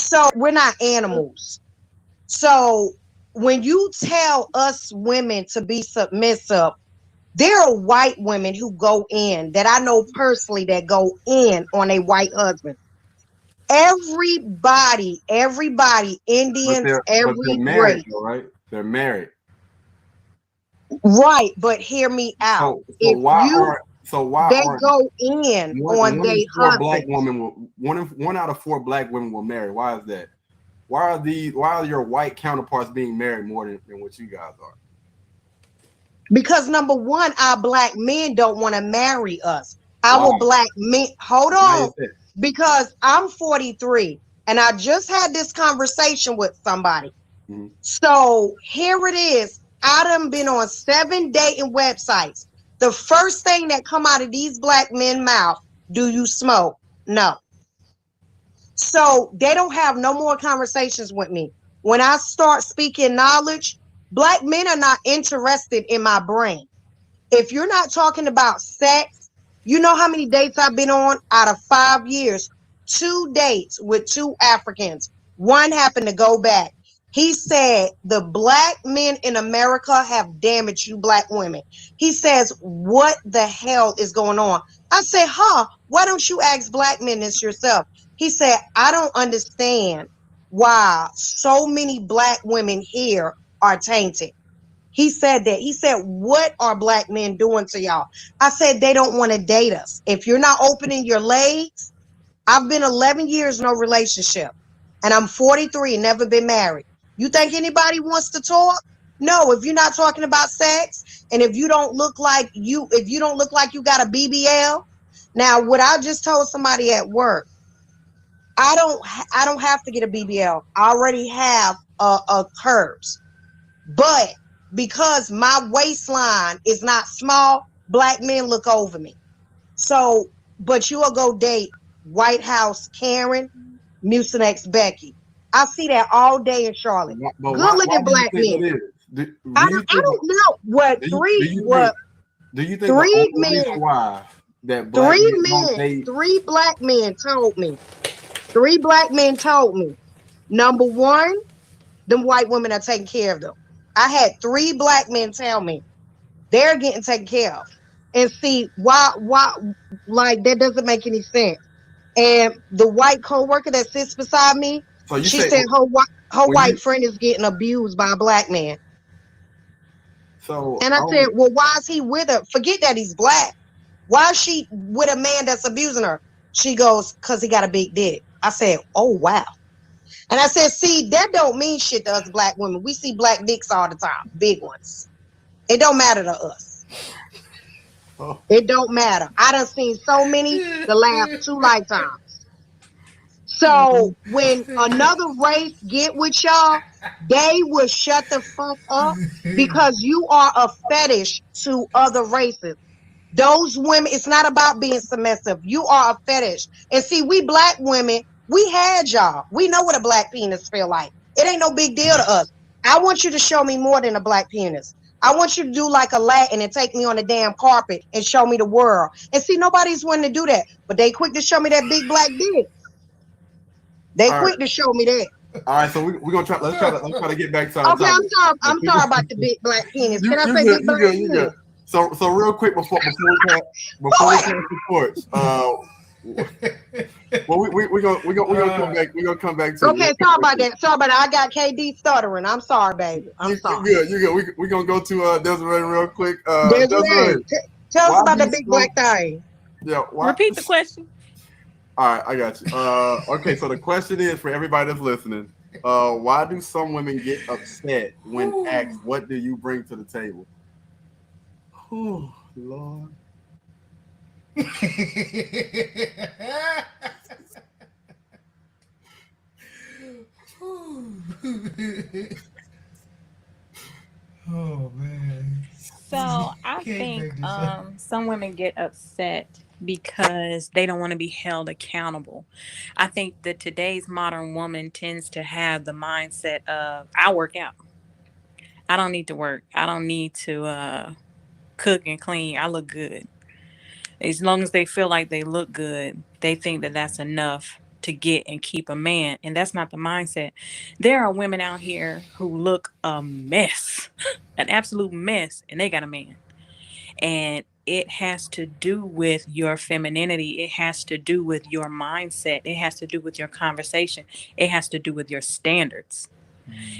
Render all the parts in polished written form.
So we're not animals. So when you tell us women to be submissive, there are white women who go in that I know personally that go in on a white husband. Everybody, Indians, But they're every married race. though, right? They're married. Right, but hear me out. So so If why you aren't so why they aren't go in on one their in four black husbands women will one out of four black women will marry? Why is that? Why are your white counterparts being married more than what you guys are? because number one, our black men don't want to marry us. Why? Our black men, hold Why is on, that? because I'm 43 and I just had this conversation with somebody. Mm-hmm. So here it is. I done been on 7 dating websites. The first thing that come out of these black men' mouth, do you smoke? No. So they don't have no more conversations with me. When I start speaking knowledge, black men are not interested in my brain. If you're not talking about sex, you know how many dates I've been on out of 5 years? 2 dates with 2 Africans. One happened to go back. He said the black men in America have damaged you black women. He says, what the hell is going on? I said, why don't you ask black men this yourself? He said, I don't understand why so many black women here are tainted. He said that. He said, what are black men doing to y'all? I said, they don't want to date us. If you're not opening your legs, I've been 11 years, no relationship. And I'm 43 and never been married. You think anybody wants to talk? No, if you're not talking about sex and if you don't look like you got a BBL. Now, what I just told somebody at work, I don't have to get a BBL. I already have a curves. But because my waistline is not small, black men look over me. So, but you will go date White House Karen, Mucinex Becky. I see that all day in Charlotte. But Good why looking do you black think men. that is? Do you I think don't know what do you do three you think what do you think the three only reason men why that black three men don't men date? three black men told me. Three black men told me. Number one, them white women are taking care of them. I had three black men tell me they're getting taken care of. And see, why, like, that doesn't make any sense. And the white coworker that sits beside me, So you she say said her when white you friend is getting abused by a black man. so And I said, well, why is he with her? Forget that he's black. Why is she with a man that's abusing her? She goes, because he got a big dick. I said, oh, wow. And I said, see, that don't mean shit to us black women. We see black dicks all the time, big ones. It don't matter to us. oh, It don't matter. I done seen so many the last 2 lifetimes. So when another race get with y'all, they will shut the fuck up because you are a fetish to other races. Those women, it's not about being submissive. You are a fetish. And see, we black women, we had y'all. We know what a black penis feel like. It ain't no big deal to us. I want you to show me more than a black penis. I want you to do like a Latin and take me on the damn carpet and show me the world. And see, nobody's wanting to do that. But they quick to show me that big black dick. They all right, quick to show me that. all right. So we're gonna try. Let's try to get back to our Okay, I'm topic. sorry. The I'm sorry people, about the big black penis. you Can I you say good. big You black good. You good. penis? So real quick before we pass the torch. Well, we gonna come back. We're gonna come back to Okay, sorry about that. Sorry about that. I got KD stuttering. I'm sorry, baby. I'm You sorry. good. You good. We gonna go to Desiree real quick. Desiree, Desiree, tell us why about do the big some black thing. yeah why? Repeat the question. All right, I got you. Okay, so the question is for everybody that's listening. Why do some women get upset when asked, "What do you bring to the table?" Oh, Lord. Oh man, So I can't think make this up. some women get upset because they don't want to be held accountable. I think that today's modern woman tends to have the mindset of I work out. I don't need to work. I don't need to cook and clean. I look good. As long as they feel like they look good, they think that that's enough to get and keep a man. And that's not the mindset. There are women out here who look a mess, an absolute mess, and they got a man. And it has to do with your femininity. It has to do with your mindset. It has to do with your conversation. It has to do with your standards.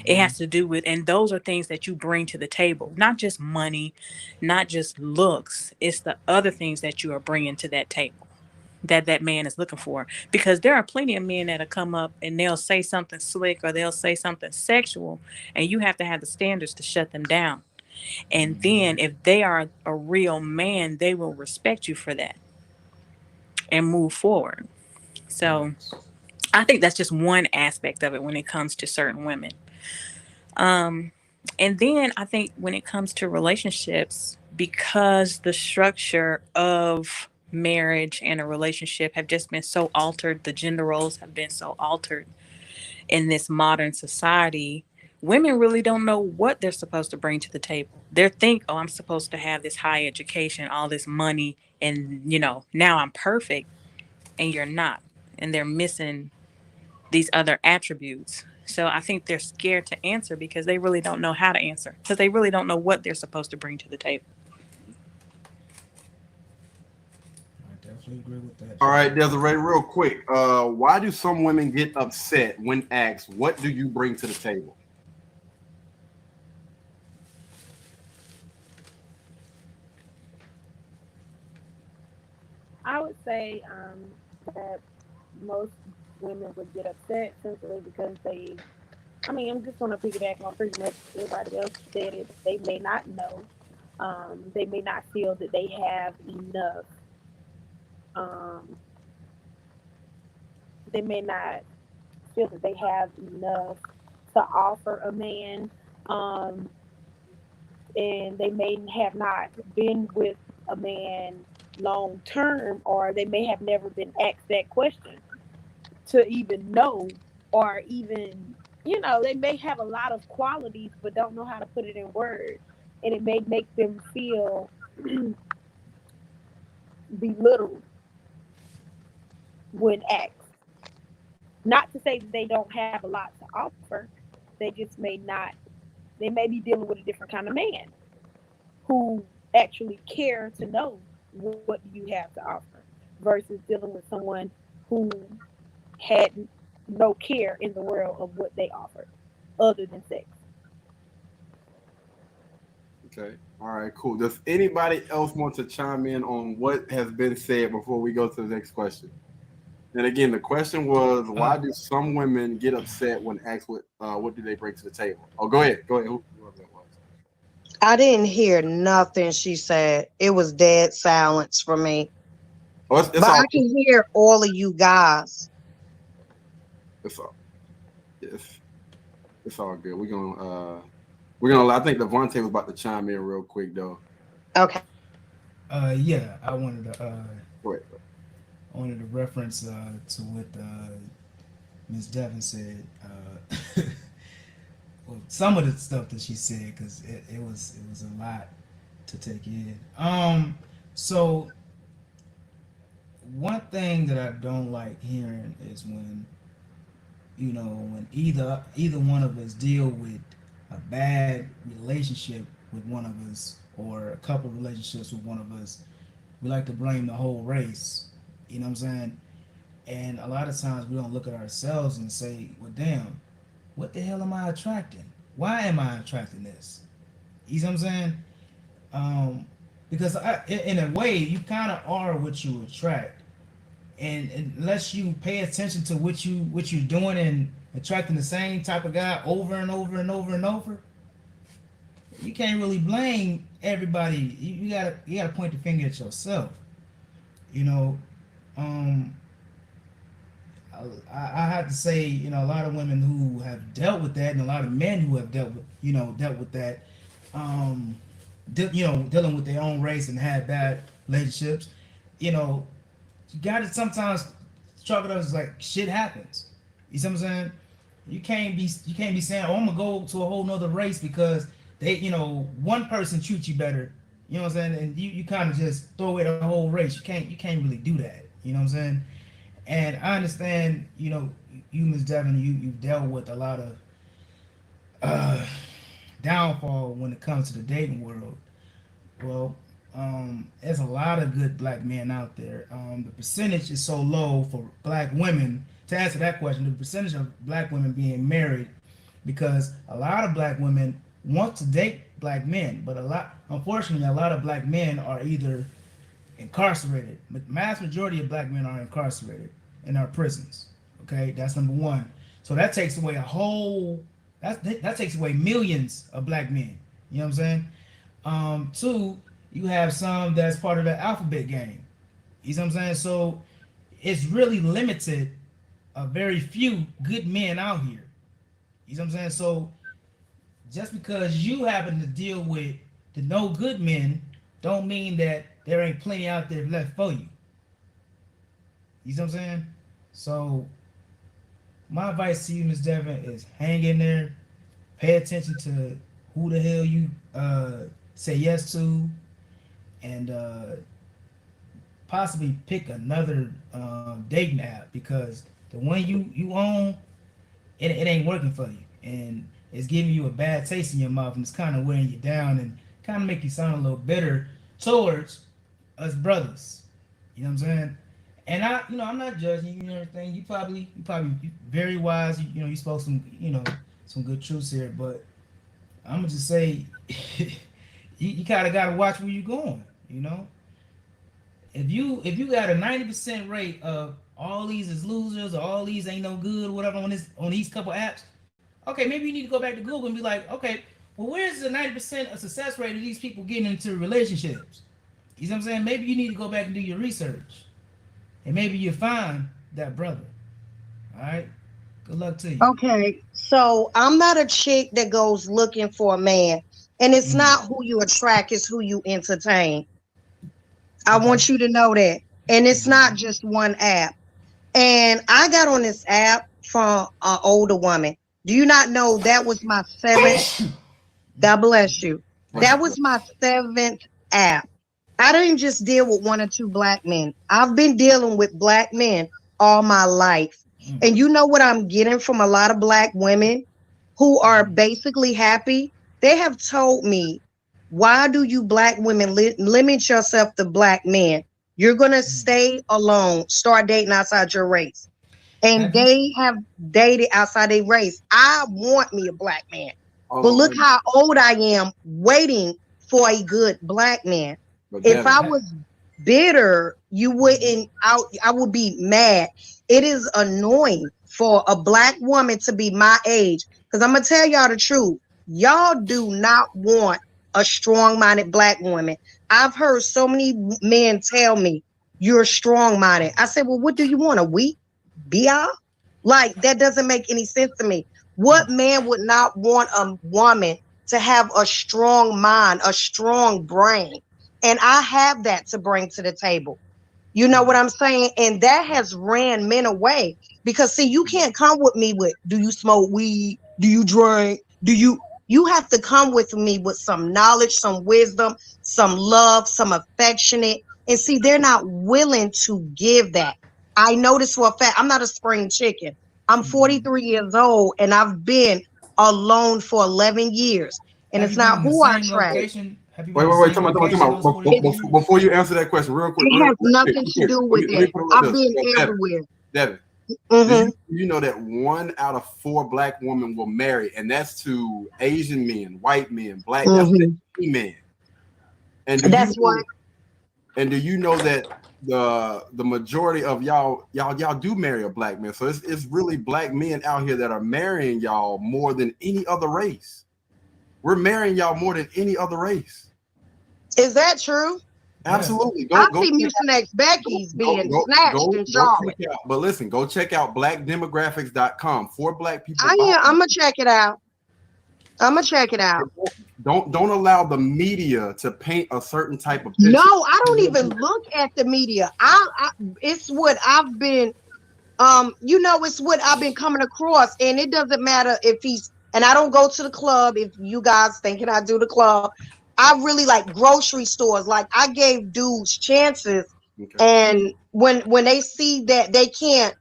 It Mm-hmm. has to do with, and those are things that you bring to the table, not just money, not just looks. It's the other things that you are bringing to that table that that man is looking for. Because there are plenty of men that'll come up and they'll say something slick or they'll say something sexual, and you have to have the standards to shut them down. And Mm-hmm. then if they are a real man, they will respect you for that and move forward. So Facts. I think that's just one aspect of it when it comes to certain women. Um, and then I think when it comes to relationships, because the structure of marriage and a relationship have just been so altered, the gender roles have been so altered in this modern society, women really don't know what they're supposed to bring to the table. They think, oh, I'm supposed to have this high education, all this money, and now I'm perfect, and you're not. And they're missing these other attributes. So I think they're scared to answer because they really don't know how to answer because they really don't know what they're supposed to bring to the table. I definitely agree with that, All Jay. right, Desiree, real quick. Why do some women get upset when asked, "What do you bring to the table?" I would say that most women would get upset simply because I mean, I'm just going to piggyback on pretty much everybody else said it. They may not know. They may not feel that they have enough. Um, they may not feel that they have enough to offer a man. Um, and they may have not been with a man long term, or they may have never been asked that question to even know, or even, they may have a lot of qualities but don't know how to put it in words. And it may make them feel belittled when asked. Not to say that they don't have a lot to offer, they just may not, they may be dealing with a different kind of man who actually care to know what do you have to offer versus dealing with someone who had no care in the world of what they offered other than sex. Okay. All right, cool. Does anybody else want to chime in on what has been said before we go to the next question? And again, the question was, Uh, why do some women get upset when asked what do they bring to the table? Oh, go ahead. Go ahead. Whoever that was. I didn't hear nothing she said. It was dead silence for me. Oh, it's But I all can hear all of you guys. it's all it's, it's all good. We're gonna I think Devontae was about to chime in real quick though. Okay. yeah, Go ahead. I wanted to reference to what Miss Devon said. Well, some of the stuff that she said, because it was a lot to take in. So one thing that I don't like hearing is when when either one of us deal with a bad relationship with one of us, or a couple relationships with one of us, we like to blame the whole race. You know what I'm saying? And a lot of times we don't look at ourselves and say, well, damn, what the hell am I attracting? Why am I attracting this? You know what I'm saying? Because in a way, you kind of are what you attract. And unless you pay attention to what you're doing and attracting the same type of guy over and over and over and over, you can't really blame everybody. You gotta point the finger at yourself. You know, um, I have to say, a lot of women who have dealt with that, and a lot of men who have dealt with that, um, dealing with their own race and had bad relationships. You know, you got to sometimes chalk it up as like shit happens. You see what I'm saying? You can't be saying, oh, I'm gonna go to a whole nother race because one person treats you better. You know what I'm saying? And you kind of just throw away the whole race. You can't really do that. You know what I'm saying? And I understand, you, Ms. Devin, you've dealt with a lot of uh, downfall when it comes to the dating world. Well, there's a lot of good black men out there. The percentage is so low for black women. To answer that question, the percentage of black women being married, because a lot of black women want to date black men, but unfortunately, a lot of black men are either incarcerated. The mass majority of black men are incarcerated in our prisons. Okay, that's number one. So that takes away that takes away millions of black men. You know what I'm saying? Two, you have some that's part of the alphabet game. You know what I'm saying? So it's really limited, a very few good men out here. You know what I'm saying? So just because you happen to deal with the no good men, don't mean that there ain't plenty out there left for you. You know what I'm saying? So my advice to you, Miss Devin, is hang in there, pay attention to who the hell you say yes to, and possibly pick another dating app, because the one you own, it ain't working for you, and it's giving you a bad taste in your mouth, and it's kind of wearing you down and kind of make you sound a little bitter towards us brothers. You know what I'm saying? And I'm not judging you and everything. You probably very wise. You spoke some good truths here, but I'm gonna just say you kind of gotta watch where you're going. If you got a 90% rate of all these is losers or all these ain't no good or whatever on these couple apps, okay, maybe you need to go back to Google and be like, okay, well, where's the 90% of success rate of these people getting into relationships? You know what I'm saying? Maybe you need to go back and do your research, and maybe you'll find that brother. All right. Good luck to you. Okay, so I'm not a chick that goes looking for a man, and it's Mm. not who you attract, it's who you entertain. I Okay. want you to know that. And it's not Mm-hmm. just one app. And I got on this app from an older woman. Do you not know that was my seventh? God bless you. Bless That you, was brother. my seventh app. I didn't just deal with one or two black men. I've been dealing with black men all my life. Mm. And you know what I'm getting from a lot of black women who are Mm. basically happy? They have told me, why do you black women limit yourself to black men? You're going to Mm. stay alone, start dating outside your race. And Have you? they have dated outside their race. I want me a black man. But Hold look on, how old I am waiting for a good black man. but If Devin, I was bitter, you Mm. wouldn't out I would be mad. It is annoying for a black woman to be my age. Because I'm gonna tell y'all the truth. Y'all do not want a strong-minded black woman. I've heard so many men tell me you're strong-minded. I said, well, what do you want? A weak BI? Like that doesn't make any sense to me. What man would not want a woman to have a strong mind, a strong brain? And I have that to bring to the table. You know what Mm. I'm saying? And that has ran men away because see, you can't come with me with, do you smoke weed? Do you drink? You have to come with me with some knowledge, some wisdom, some love, some affectionate. And see, they're not willing to give that. I know this for a fact. I'm not a spring chicken. I'm Mm. 43 years old and I've been alone for 11 years. And Have it's you been not in the who I same attract. location? Have you been wait, in the wait, wait. same Come location on. those 43 years? Before you answer that question, It real has quick, nothing to here, do let with me, let me that. put it like I've this. been Devin, everywhere. Devin, Hmm. you know that 1 out of 4 black women will marry, and that's to Asian men, white men, black. That's to Hmm. any man. And That's what. do you know that the majority of y'all do marry a black man? So it's really black men out here that are marrying y'all more than any other race. We're marrying y'all more than any other race. Is that true? Yeah. Absolutely. I Go see check Mucinex go Becky's go being go snatched in go Charlotte. check out. But listen, go check out blackdemographics.com. 4 black people buy. I'm gonna check it out. I'm gonna check it out. Don't allow the media to paint a certain type of No, picture. I don't even look at the media. It's what I've been. It's what I've been coming across, and it doesn't matter if he's. And I don't go to the club. If you guys thinking I do the club, I really like grocery stores. Like I gave dudes chances Okay. And when they see that they can't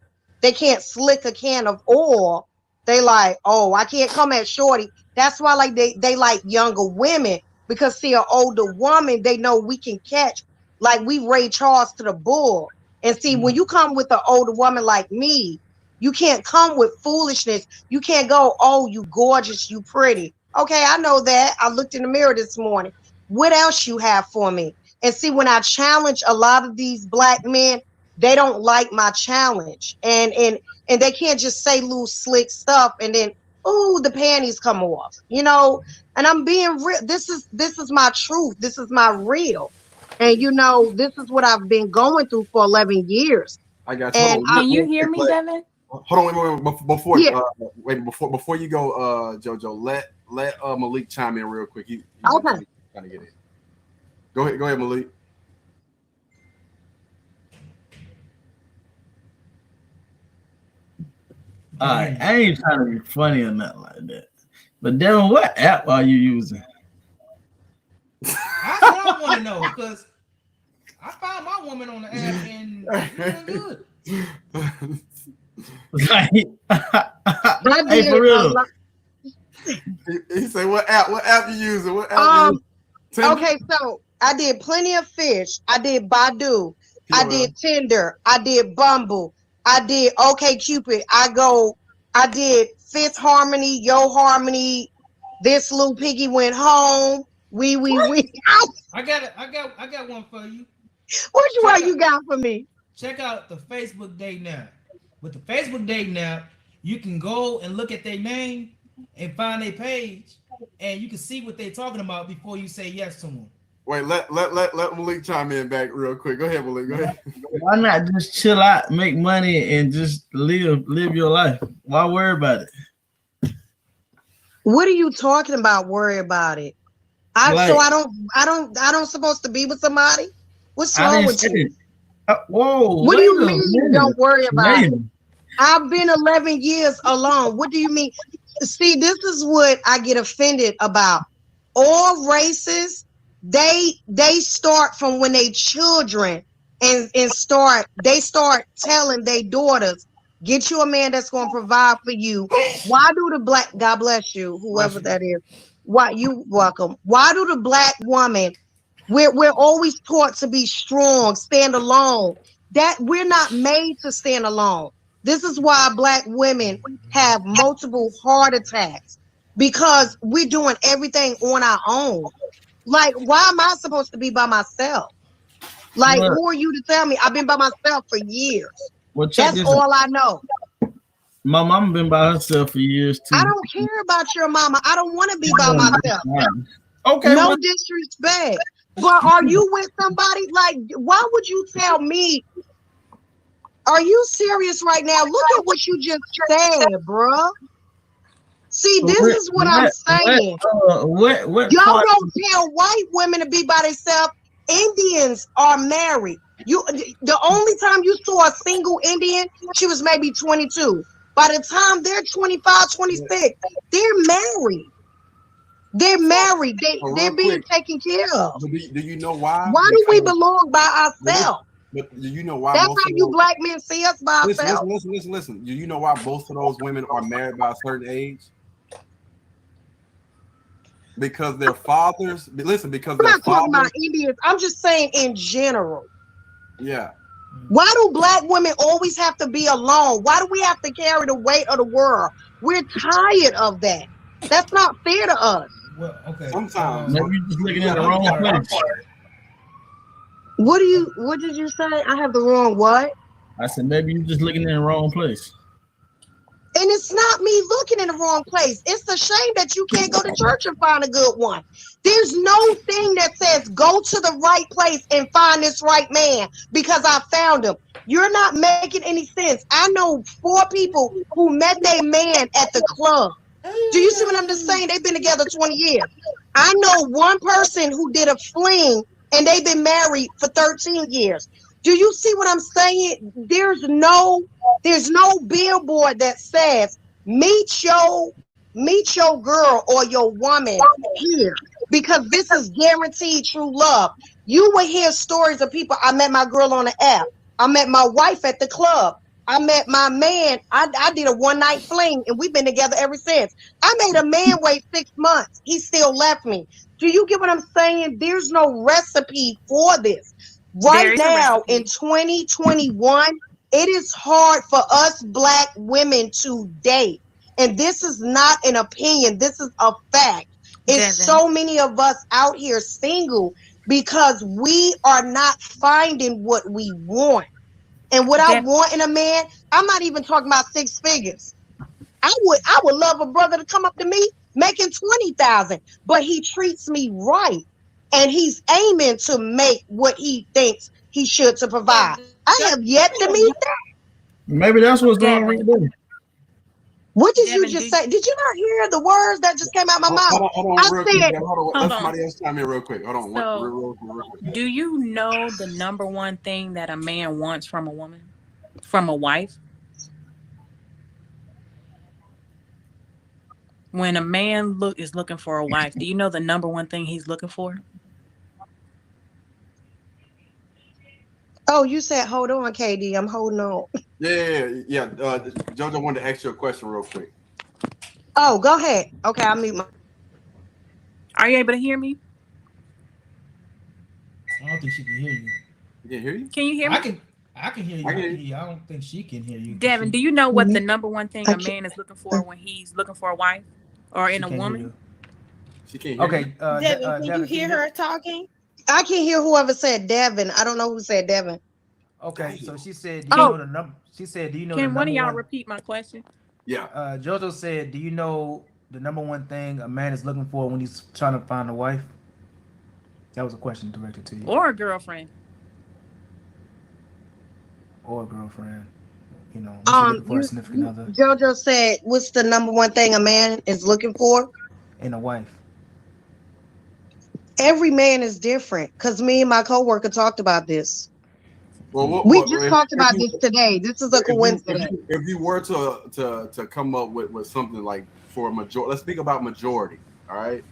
slick a can of oil, they like, oh, I can't come at shorty. That's why like they like younger women, because see an older woman, they know we can catch, like we Ray Charles to the bull. And see, when you come with an older woman like me, you can't come with foolishness. You can't go, oh, you gorgeous, you pretty. Okay, I know that. I looked in the mirror this morning. What else you have for me? And see, when I challenge a lot of these black men, they don't like my challenge. And they can't just say loose slick stuff and then, oh, the panties come off, you know. And I'm being real. This is my truth. This is my real. And you know, this is what I've been going through for 11 years. I got you. And Hold I, Can you hear me, Devin? Hold on, before Yeah. before you go, JoJo, let Malik chime in real quick. He Okay. trying to get in. Go ahead, Malik. All right, I ain't trying to be funny or nothing like that. But Devin, what app are you using? That's what I want to know, because I found my woman on the app and it's good. Like, I hey, did for a real. lot. He said, "What app you using? What app?" Okay, so I did Plenty of Fish. I did Badu. I did Tinder. I did Bumble. I did OK Cupid. I did Fifth Harmony, Yo Harmony. This little piggy went home. We. I got one for you. Which one you got for me? Check out the Facebook dating app. With the Facebook dating app, you can go and look at their name and find their page, and you can see what they're talking about before you say yes to them. Wait, let Malik chime in back real quick. Go ahead, Malik. Go ahead. Why not just chill out, make money, and just live your life? Why worry about it? What are you talking about? Worry about it. I don't supposed to be with somebody. What's wrong with you? Whoa! What do you mean? Don't worry about it. Maybe. I've been 11 years alone. What do you mean? See, this is what I get offended about. All races, they start from when they children and start telling their daughters, get you a man that's going to provide for you. Why do the black, God bless you, whoever that is. Why you welcome? Why do the black woman, we're always taught to be strong, stand alone. That we're not made to stand alone. This is why black women have multiple heart attacks, because we're doing everything on our own. Like, why am I supposed to be by myself? Like, who are you to tell me? I've been by myself for years. Well, that's all I know. My mama been by herself for years too. I don't care about your mama. I don't want to be by myself. Okay. No disrespect. But are you with somebody? Like, why would you tell me? Are you serious right now? Look at what you just said, bruh. See, this is what I'm saying. What y'all don't tell white women to be by themselves. Indians are married. The only time you saw a single Indian, she was maybe 22. By the time they're 25, 26, they're married. They're married. They're being taken care of. Do you know why? Why do we belong by ourselves? But do you know why? That's how you black men see us by ourselves. Listen. Do you know why both of those women are married by a certain age? Because their fathers. Listen, because I'm not talking about Indians. I'm just saying in general. Yeah. Why do black women always have to be alone? Why do we have to carry the weight of the world? We're tired of that. That's not fair to us. Well, okay. Sometimes maybe you're just looking at the wrong place. What did you say? I have the wrong what? I said maybe you're just looking in the wrong place. And it's not me looking in the wrong place. It's a shame that you can't go to church and find a good one. There's no thing that says go to the right place and find this right man because I found him. You're not making any sense. I know 4 people who met their man at the club. Do you see what I'm just saying? They've been together 20 years. I know one person who did a fling and they've been married for 13 years. Do you see what I'm saying? There's no billboard that says meet your girl or your woman here. because this is guaranteed true love. You will hear stories of people. I met my girl on the app. I met my wife at the club. I met my man. I did a one night fling and we've been together ever since. I made a man wait 6 months. He still left me. Do you get what I'm saying? There's no recipe for this. Right There is a now in recipe. 2021, it is hard for us black women to date. And this is not an opinion. This is a fact. It's Devin. so many of us out here single because we are not finding what we want. And what I Dev- want in a man, I'm not even talking about 6 figures. I would love a brother to come up to me making 20,000, but he treats me right. And he's aiming to make what he thinks he should to provide. I have yet to meet that. Maybe that's what's going on right Devin. there. What did you Devin, just say? Did you not hear the words that just came out my mouth? Hold I on, real quick. said, Hold on. Hold Let on. somebody else chime in real quick. Hold on. So, Real quick. do you know the number one thing that a man wants from a woman? From a wife? When a man is looking for a wife, do you know the number one thing he's looking for? oh, you said, hold on, KD. I'm holding on. Yeah. Jojo wanted to ask you a question real quick. Oh, go ahead. Okay, I'll mute my. Are you able to hear me? I don't think she can hear you. You can hear you? Can you hear me? I can hear you. I can hear you. I don't think she can hear you. Devin, do you know what the Mhm. number one thing I a can't- man is looking for when he's looking for a wife or in a woman? She can't hear Okay, you. Devin, can you hear her talking? I can hear whoever said Devin. I don't know who said Devin. Okay, so Damn. she said, "Do you Oh. know the number?" She said, "Do you know the Can one number of y'all one?" repeat my question? Yeah. Jojo said, "Do you know the number one thing a man is looking for when he's trying to find a wife?" That was a question directed to you Or a girlfriend? or a girlfriend. You know, when she's looking for a significant other Jojo said, what's the number one thing a man is looking for? and a wife. Every man is different. Because me and my coworker talked about this. Well, We just talked about this today. This is a coincidence. if you were to come up with something like for a majority, let's speak about majority. All right.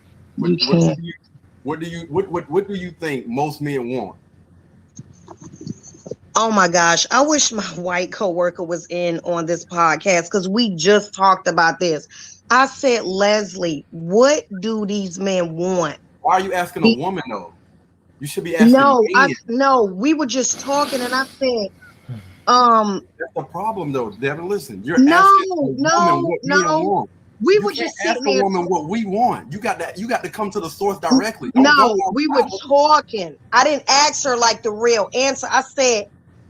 What do you think most men want? Oh my gosh. I wish my white coworker was in on this podcast because we just talked about this. I said, Leslie, what do these men want? Why are you asking a woman though? You should be asking men. No, we were just talking and I said, That's the problem though, Devin. Listen, you're No, asking a woman no, what men no. want. we You were can't just ask sitting a there. woman what we want. You got to come to the source directly. Don't No, go we were outside. talking. I didn't ask her like the real answer. I said,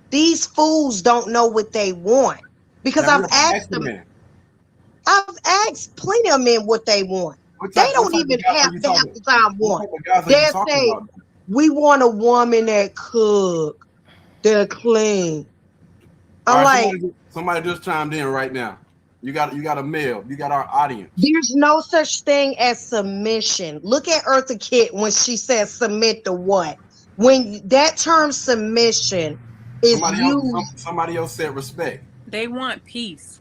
these fools don't know what they want. Because Now, you I've have to ask asked the them, man. I've asked plenty of men what they want. They don't What even type of guys have are you to have talking? the time What want. type of guys are you They'll talking say, about? we want a woman that cook, that clean. All I'm right, like, somebody just chimed in right now. You got a mail. You got our audience. there's no such thing as submission. Look at Eartha Kitt when she says submit to what? When that term submission is used, Somebody else said respect. They want peace.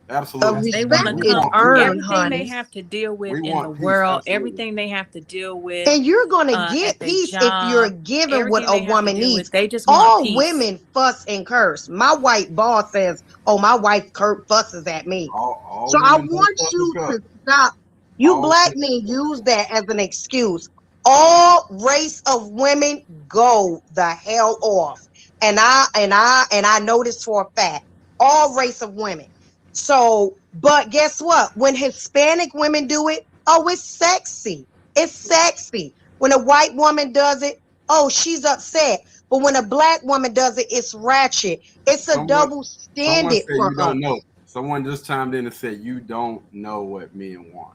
Absolutely. They respect want to is come. earned, Everything they honey. have to deal with We in the want peace, world, absolutely. everything they have to deal with And you're going to get at their peace if you're job, given what everything a they have to woman deal needs. with, they just want All peace. women fuss and curse. My white boss says, oh, my wife fusses at me. All So I women don't want fuss you and cuss. to stop. You All black men use that as an excuse. All race of women go the hell off. And I know this for a fact. All race of women. So, but guess what? When Hispanic women do it, oh, it's sexy. It's sexy. When a white woman does it, oh, she's upset. But when a black woman does it, it's ratchet. It's a double Someone standard said for you us. don't know. Someone just chimed in and said you don't know what men want.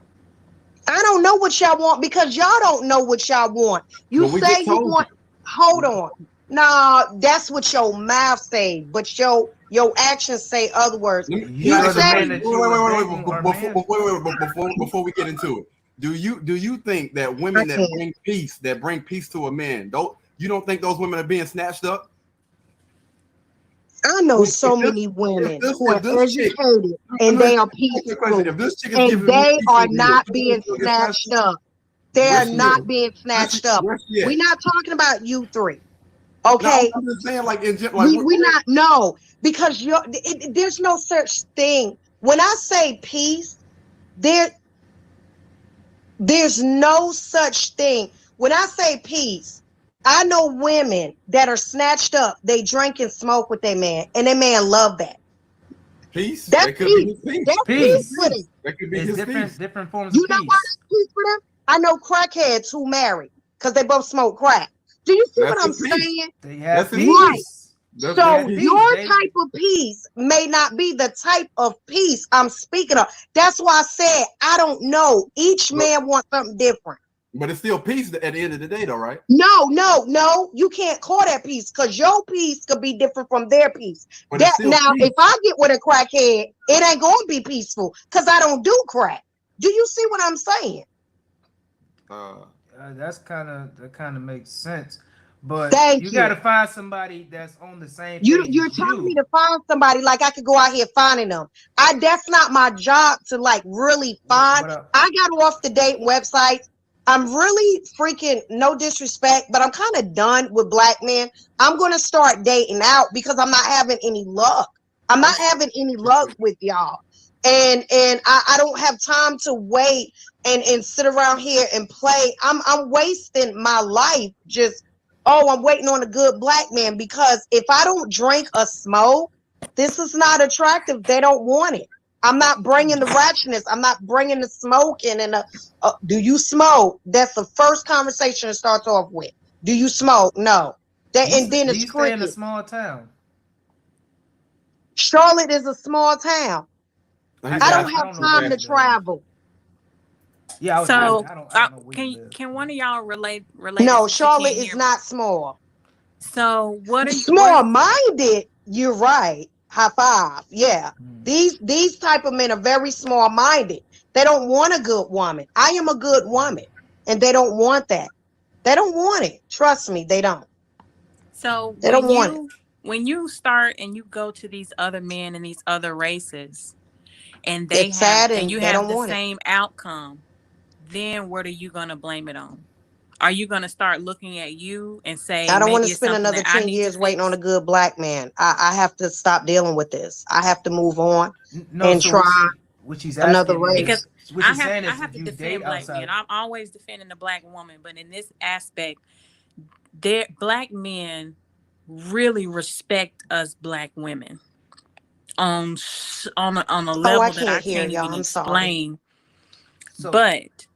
I don't know what y'all want because y'all don't know what y'all want. You But we say just you told want. Hold on. Nah, that's what your mouth say, but your actions say other words. Let me- You can I You ask know the you a say man question? that you was dating or Before we get into it, do you think that women that bring peace to a man, you don't think those women are being snatched up? I know so many women who are educated and they are peaceful If this chick is and giving me they peace are over here, not you being think she'll get snatched snatched up. They're Where's she not at? being snatched up. Where's she at? We're not talking about you three. No, Okay. I'm just saying, like, like, we not no, because there's no such thing. When I say peace, there's no such thing. When I say peace, I know women that are snatched up. They drink and smoke with their man, and their man love that. peace. That's That could peace. be his peace. That's peace for them. That could be It's his different peace. different forms You of know why peace. that's peace for them? I know crackheads who marry because they both smoke crack. Do you see That's what I'm his peace. saying? They have That's his Right. peace. That's So his peace. your They- type of peace may not be the type of peace I'm speaking of. That's why I said I don't know. Each man wants something different. But it's still peace at the end of the day, though, right? No. You can't call that peace because your peace could be different from their peace. But it's still Now, peace. if I get with a crackhead, it ain't gonna be peaceful because I don't do crack. Do you see what I'm saying? That kind of makes sense. But Thank you you. got to find somebody that's on the same page You're as telling me you. to find somebody like I could go out here finding them. That's not my job to like really find. I got off the date websites. I'm really freaking, no disrespect, but I'm kind of done with black men. I'm gonna start dating out because I'm not having any luck. I'm not having any luck with y'all. And I don't have time to wait and sit around here and play. I'm wasting my life just, oh, I'm waiting on a good black man, because if I don't drink or smoke, this is not attractive. They don't want it. I'm not bringing the ratchetness. I'm not bringing the smoking and the, do you smoke? That's the first conversation it starts off with. Do you smoke? No. And then it's you stay in a cricket. small town? Charlotte is a small town. I don't have time to travel. Yeah. So I don't know where you live. can one of y'all relate? No, Since she Charlotte can't is hear me? not small. So what are you? Small minded? You're right. High five. Yeah. These type of men are very small minded. They don't want a good woman. I am a good woman, and they don't want that. They don't want it. Trust me, they don't. So They don't want it. when you start and you go to these other men and these other races, and It's sad, and you they have don't the want it. same outcome, then what are you gonna blame it on? Are you gonna start looking at you and say I don't want to maybe it's spend something another that I 10 need to years waiting on fix? a good black man. I have to stop dealing with this. I have to move on No, and so try what she's another asking race. Because is, what she's saying I is, have if to you defend date black outside, men. I'm always defending the black woman, but in this aspect, black men really respect us black women on a Oh, I level that I can't hear can't y'all. even I'm sorry. explain. so But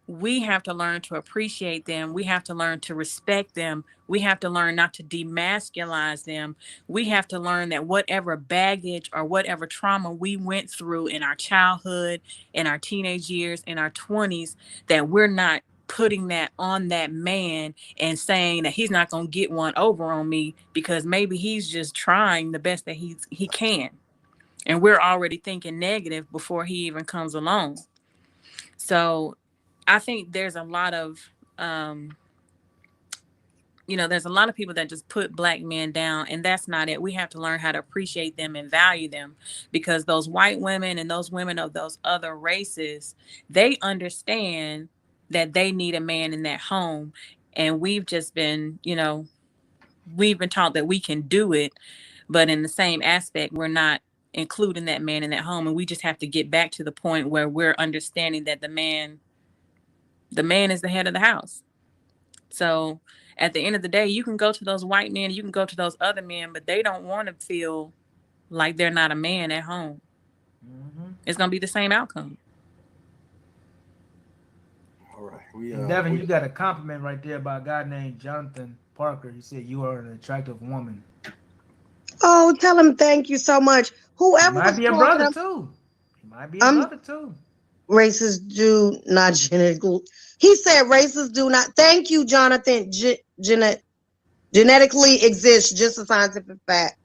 we have to learn to appreciate them. We have to learn to respect them. We have to learn not to demasculize them. We have to learn that whatever baggage or whatever trauma we went through in our childhood, in our teenage years, in our 20s, that we're not putting that on that man and saying that he's not going to get one over on me because maybe he's just trying the best that he can. And we're already thinking negative before he even comes along. So I think there's a lot of, there's a lot of people that just put black men down, and that's not it. We have to learn how to appreciate them and value them, because those white women and those women of those other races, they understand that they need a man in that home. And we've just been, we've been taught that we can do it, but in the same aspect, we're not including that man in that home. And we just have to get back to the point where we're understanding that the man is the head of the house. So at the end of the day, you can go to those white men, you can go to those other men, but they don't want to feel like they're not a man at home. It's going to be the same outcome. All right. Devin, you got a compliment right there by a guy named Jonathan Parker. He said you are an attractive woman. Oh, tell him thank you so much. Whoever He might was be a talking, brother too. He might be a brother too. Racists do not genetically. He said racists do not. Thank you, Jonathan. Genetically exist, just a scientific fact.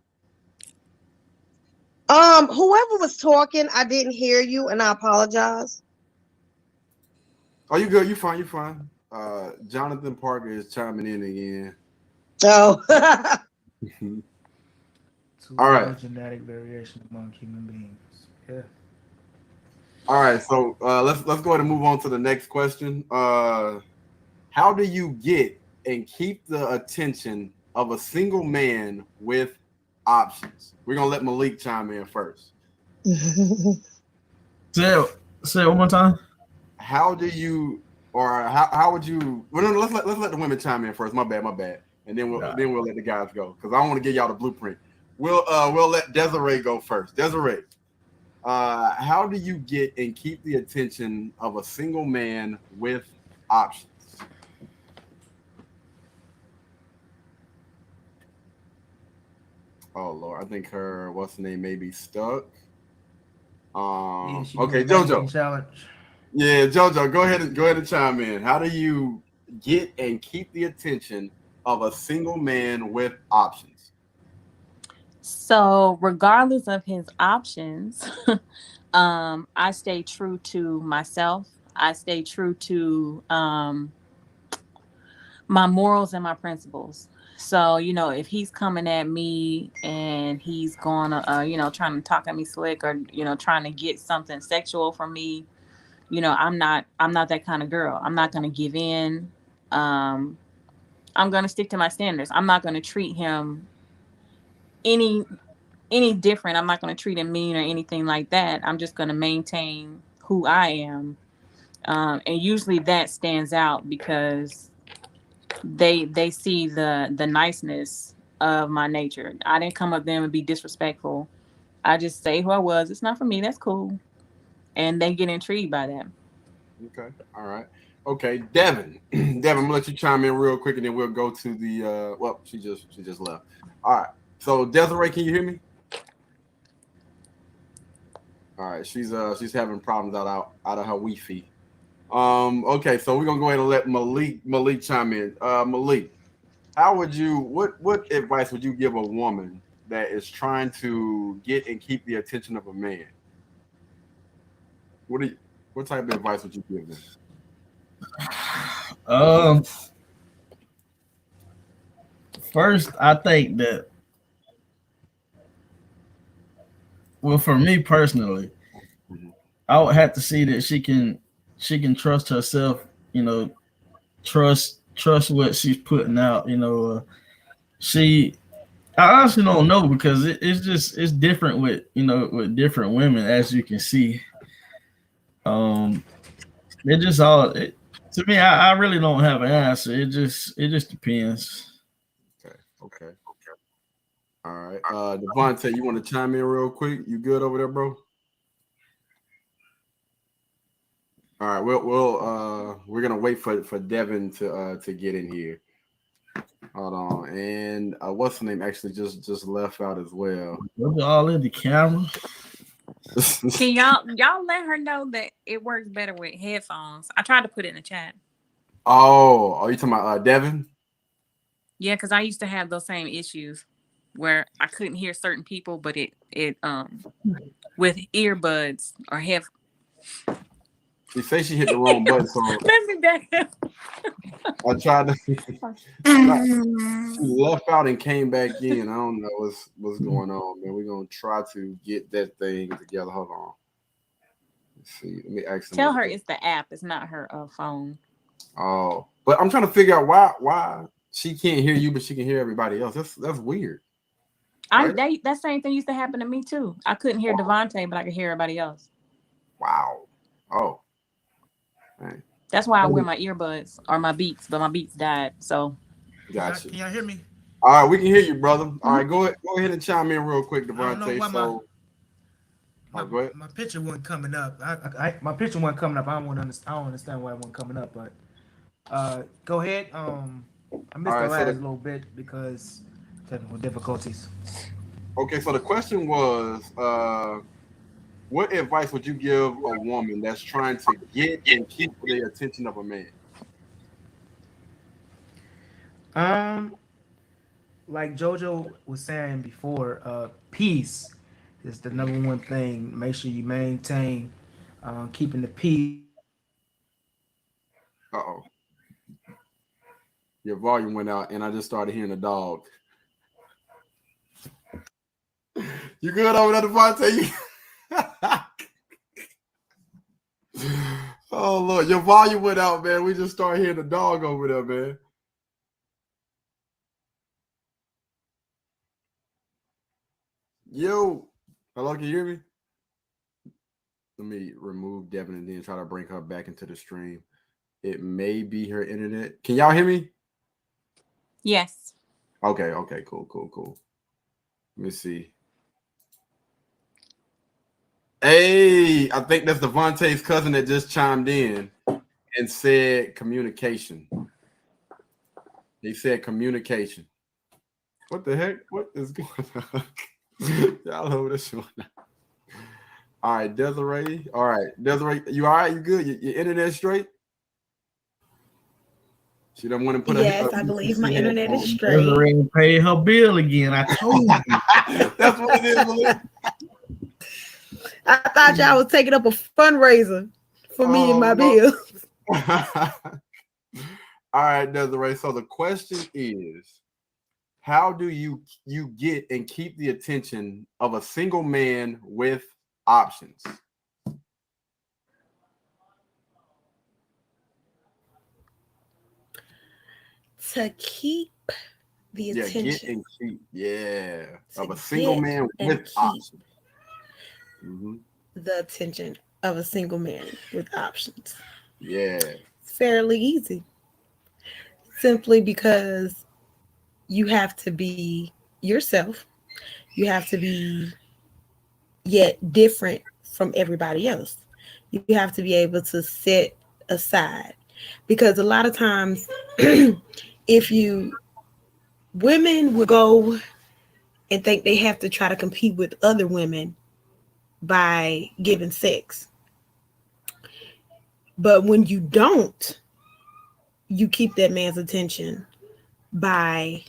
Whoever was talking, I didn't hear you, and I apologize. Oh, you good? You fine? You fine? Jonathan Parker is chiming in again. Oh. All right. Genetic variation among human beings. Yeah. All right, so let's go ahead and move on to the next question. How do you get and keep the attention of a single man with options? We're gonna let Malik chime in first. Say it, say it one more time. How do you, or how would you? Well, no, let's let the women chime in first. My bad, and then we'll let the guys go because I don't want to give y'all the blueprint. We'll let Desiree go first. Desiree, how do you get and keep the attention of a single man with options? Oh Lord, I think her what's the name may be stuck. Yeah, she Okay, doing the JoJo. Mexican challenge. Yeah, JoJo, go ahead and chime in. How do you get and keep the attention of a single man with options? So, regardless of his options, I stay true to myself. I stay true to my morals and my principles. So, if he's coming at me and he's going to, trying to talk at me slick or, trying to get something sexual from me, I'm not that kind of girl. I'm not going to give in. Um, I'm going to stick to my standards. I'm not going to treat him any different. I'm not going to treat him mean or anything like that. I'm just going to maintain who I am. And usually that stands out because they see the niceness of my nature. I didn't come up there and be disrespectful. I just say who I was. It's not for me. That's cool. And they get intrigued by that. Okay, all right. Okay, Devin. Devin, I'm gonna let you chime in real quick and then we'll go to the well, she just left. All right. So Desiree, can you hear me? All right, she's having problems out of her Wi-Fi. Okay, so we're gonna go ahead and let Malik chime in. Malik, how would you what advice would you give a woman that is trying to get and keep the attention of a man? What do you what type of advice would you give them? Um, First, I think that, well, for me personally, Mhm. I would have to see that she can trust herself. You know, trust what she's putting out. She I honestly don't know because it's different with with different women, as you can see. Um, it just all it, to me. I really don't have an answer. It just depends. Okay, okay. All right. Devontae, you want to chime in real quick? You good over there, bro? All right, we're gonna wait for Devin to get in here. Hold on, and what's the name actually just left out as well. Those are all in the camera. Can y'all let her know that it works better with headphones? I tried to put it in the chat. Oh, are you talking about Devin? Yeah, because I used to have those same issues where I couldn't hear certain people, but it with earbuds or head. She say she hit the wrong button, so Let me back up. I tried to. She left out and came back in. I don't know what's going on, man. We're gonna try to get that thing together. Hold on. Let's see. Let me ask Tell another her question. it's the app. It's not her phone. Oh, but I'm trying to figure out why she can't hear you, but she can hear everybody else. That's weird, right? That same thing used to happen to me too. I couldn't hear Wow. Devontae, but I could hear everybody else. Wow. Oh, man. That's why I wear my earbuds or my Beats, but my Beats died. So Got Can you. y'all hear me? All right, we can hear you, brother. All right, go ahead and chime in real quick, I don't know Devontae. why So, my go ahead. my picture wasn't coming up. My picture wasn't coming up. I don't understand why it wasn't coming up. But go ahead. I All missed the right, so last little bit because technical difficulties. so the question was, what advice would you give a woman that's trying to get and keep the attention of a man? Um, like JoJo was saying before, peace is the number one thing. Make sure you maintain keeping the peace. Uh-oh. Your volume went out, and I just started hearing a dog. You good over there, Devontae? Oh Lord, your volume went out, man. We just started hearing the dog over there, man. Yo, hello, can you hear me? Let me remove Devin and then try to bring her back into the stream. It may be her internet. Can y'all hear me? Yes. Okay, cool. Let me see. Hey, I think that's Devontae's cousin that just chimed in and said communication. He said communication. What the heck? What is going on? Y'all know this one. All right, Desiree. All right, Desiree, you all right? You good? Your internet straight? She don't want to put Yes, I believe my internet is straight. Desiree pay her bill again. I told you. That's what it is, Malik. I thought y'all was taking up a fundraiser for me and my bill. All right, Desiree. So the question is, how do you get and keep the attention of a single man with options? To keep the attention. Get and keep. Yeah. Of a single man with options. Mm-hmm. The attention of a single man with options. Yeah. It's fairly easy. Simply because you have to be yourself. You have to be yet different from everybody else. You have to be able to set aside. Because a lot of times, women will go and think they have to try to compete with other women by giving sex. But when you don't, you keep that man's attention by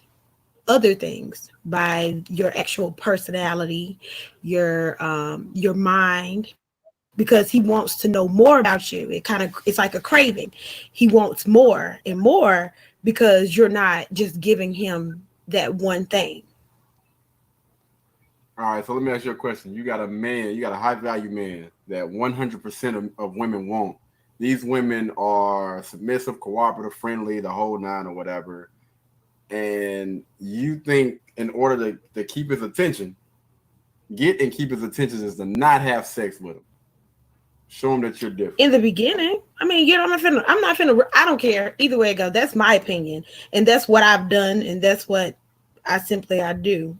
other things, by your actual personality, your mind, because he wants to know more about you. It's like a craving. He wants more and more because you're not just giving him that one thing. All right, so let me ask you a question. You got a high value man that 100% of women want. These women are submissive, cooperative, friendly, the whole nine or whatever. And you think in order to keep his attention, is to not have sex with him. Show him that you're different. In the beginning, I mean, I'm not finna, I don't care. Either way it goes. That's my opinion. And that's what I've done. And that's what I do.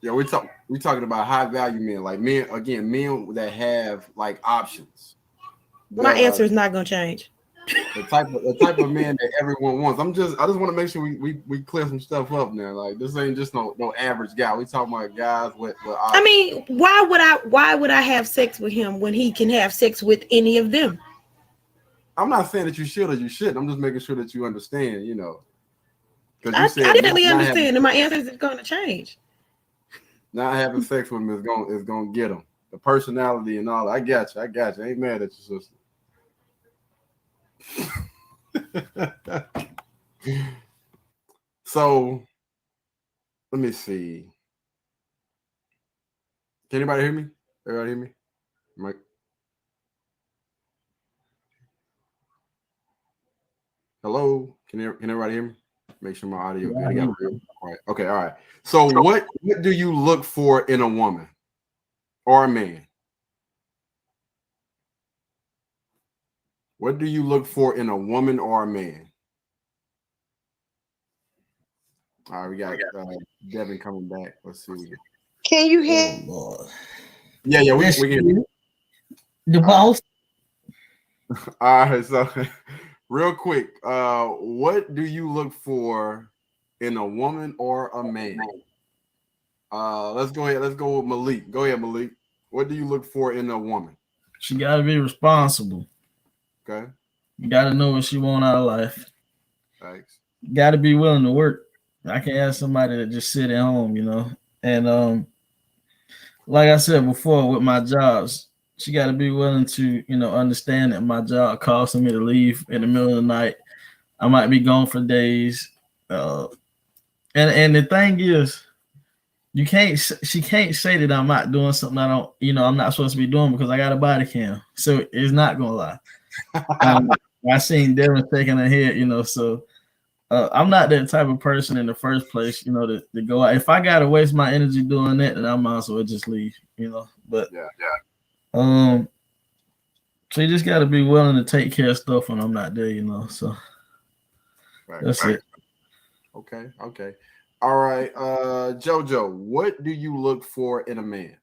Yeah, we talking about high value men, like men that have like options. My answer is not gonna change. The type of man that everyone wants. I just want to make sure we clear some stuff up now. Like this ain't just no average guy. We talking about guys with options. I mean, why would I have sex with him when he can have sex with any of them? I'm not saying that you should or you shouldn't. I'm just making sure that you understand, I definitely understand, and my answer is going to change. Not having sex with him is gonna get him. The personality and all. I got you. I ain't mad at your sister. So let me see. Can anybody hear me? Everybody hear me? Mike? Hello? Can everybody hear me? Make sure my audio good. Right. Okay, all right. So what do you look for in a woman or a man? What do you look for in a woman or a man? All right, we got Devin coming back. Let's see. Can you hear? Oh, Lord. Yeah, we can. The boss. All right, so real quick, what do you look for in a woman or a man? Let's go ahead. Let's go with Malik. Go ahead, Malik. What do you look for in a woman? She got to be responsible. Okay. You got to know what she want out of life. Thanks. You got to be willing to work. I can't have somebody that just sit at home, And like I said before, with my jobs, she got to be willing to, understand that my job costing me to leave in the middle of the night. I might be gone for days. And the thing is, she can't say that I'm not doing something I'm not supposed to be doing because I got a body cam. So it's not gonna lie. Um, I seen Devin shaking her head, so I'm not that type of person in the first place, to go out. If I gotta waste my energy doing that, then I might as well just leave. But Yeah. so you just gotta be willing to take care of stuff when I'm not there. So Right. that's it. Okay. All right. Jojo, what do you look for in a man?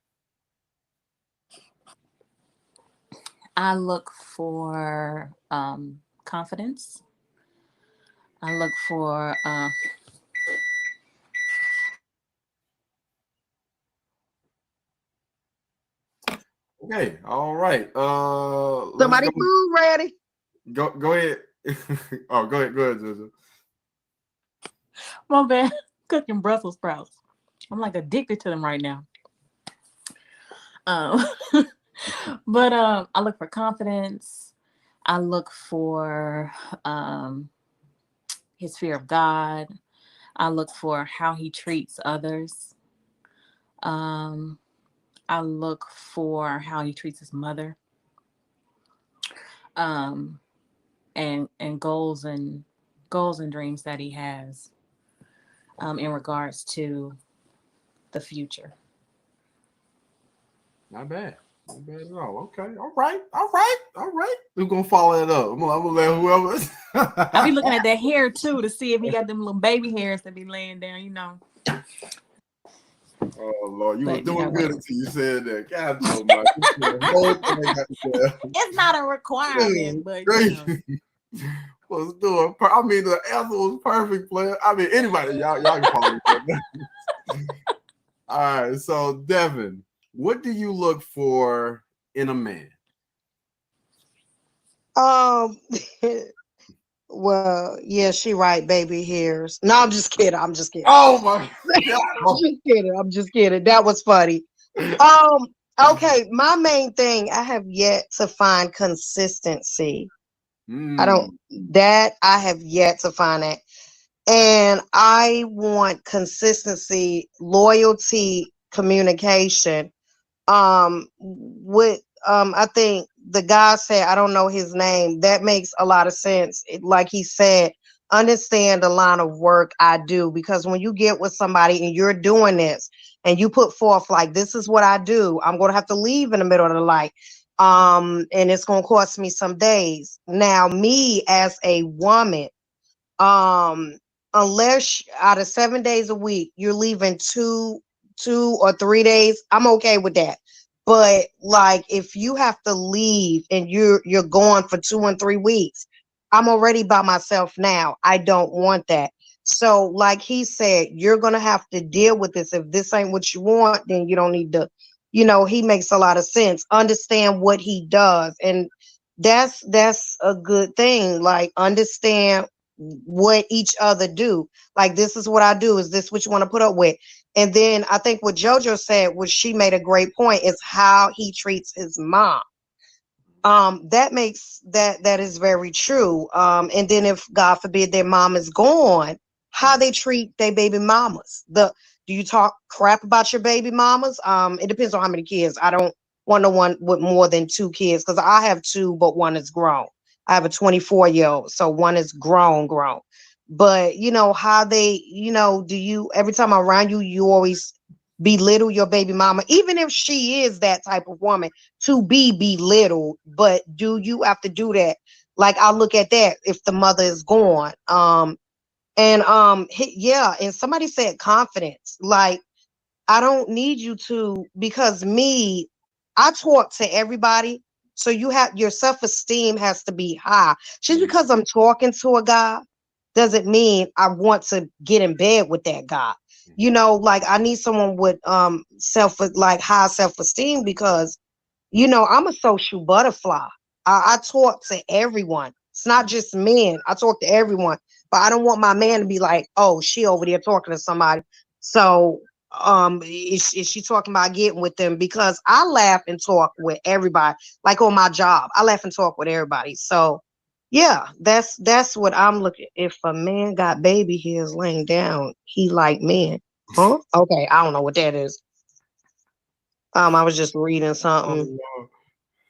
I look for confidence. I look for Okay. All right. Let's Somebody go. food ready. Go ahead. Oh, go ahead, Jojo. my bad cooking Brussels sprouts. I'm like addicted to them right now. Um, but I look for confidence. I look for his fear of God. I look for how he treats others. Um, I look for how he treats his mother. Um, and goals and dreams that he has in regards to the future. Not bad. Not bad at all. Okay. All right. We're gonna follow it up. I'm gonna let I be whoever. looking at that hair too to see if he got them little baby hairs that be laying down. Oh Lord, you was But doing good whatever. until you said that. God Almighty, the whole thing got to It's not a requirement, but great. Was doing. I mean, the answer was perfect, player. I mean, anybody, y'all can follow me. All right, so Devin, what do you look for in a man? Um, well, yeah, she right, baby hairs. No, I'm just kidding. I'm just kidding. Oh my I'm just kidding. I'm just kidding. That was funny. Um, okay, my main thing, I have yet to find consistency. Mm, I have yet to find that. And I want consistency, loyalty, communication. With I think the guy said, I don't know his name, that makes a lot of sense. Like he said, understand the line of work I do, because when you get with somebody and you're doing this and you put forth like, this is what I do, I'm going to have to leave in the middle of the night, and it's going to cost me some days. Now me as a woman, um unless out of 7 days a week you're leaving 2 or 3 days, I'm okay with that. But like, if you have to leave and you're going for 2 and 3 weeks, I'm already by myself now. I don't want that. So like he said, you're gonna have to deal with this. If this ain't what you want, then you don't need to, he makes a lot of sense. Understand what he does. And that's a good thing. Like, understand what each other do. Like, this is what I do. Is this what you want to put up with? And then I think what JoJo said, which she made a great point, is how he treats his mom. That is very true. And then if God forbid their mom is gone, how they treat their baby mamas. Do you talk crap about your baby mamas? It depends on how many kids. I don't want no one with more than 2 kids, because I have two, but one is grown. I have a 24-year-old, so one is grown. But how they, do you, every time I'm around you, you always belittle your baby mama, even if she is that type of woman to be belittled. But do you have to do that? Like, I look at that if the mother is gone. Yeah, and somebody said confidence. Like, I don't need you to, because me, I talk to everybody. So your self-esteem has to be high. Just because I'm talking to a guy doesn't mean I want to get in bed with that guy. Like, I need someone with high self-esteem, because I'm a social butterfly. I talk to everyone. It's not just men. I talk to everyone. But I don't want my man to be like, oh, she over there talking to somebody. So is she talking about getting with them? Because I laugh and talk with everybody. Like, on my job, I laugh and talk with everybody. So yeah, that's what I'm looking. If a man got baby hairs laying down, he like men. Huh? Okay, I don't know what that is. I was just reading oh something. Lord.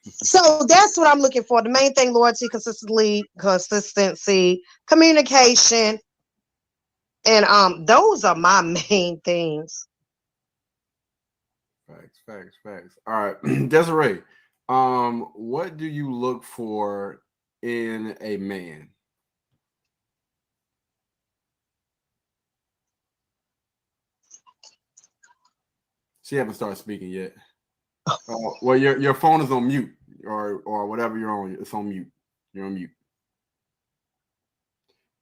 So that's what I'm looking for. The main thing: loyalty, consistency, communication, and those are my main things. Facts. All right, Desiree. What do you look for in a man? She haven't started speaking yet. Well, your phone is on mute, or whatever you're on. It's on mute. You're on mute.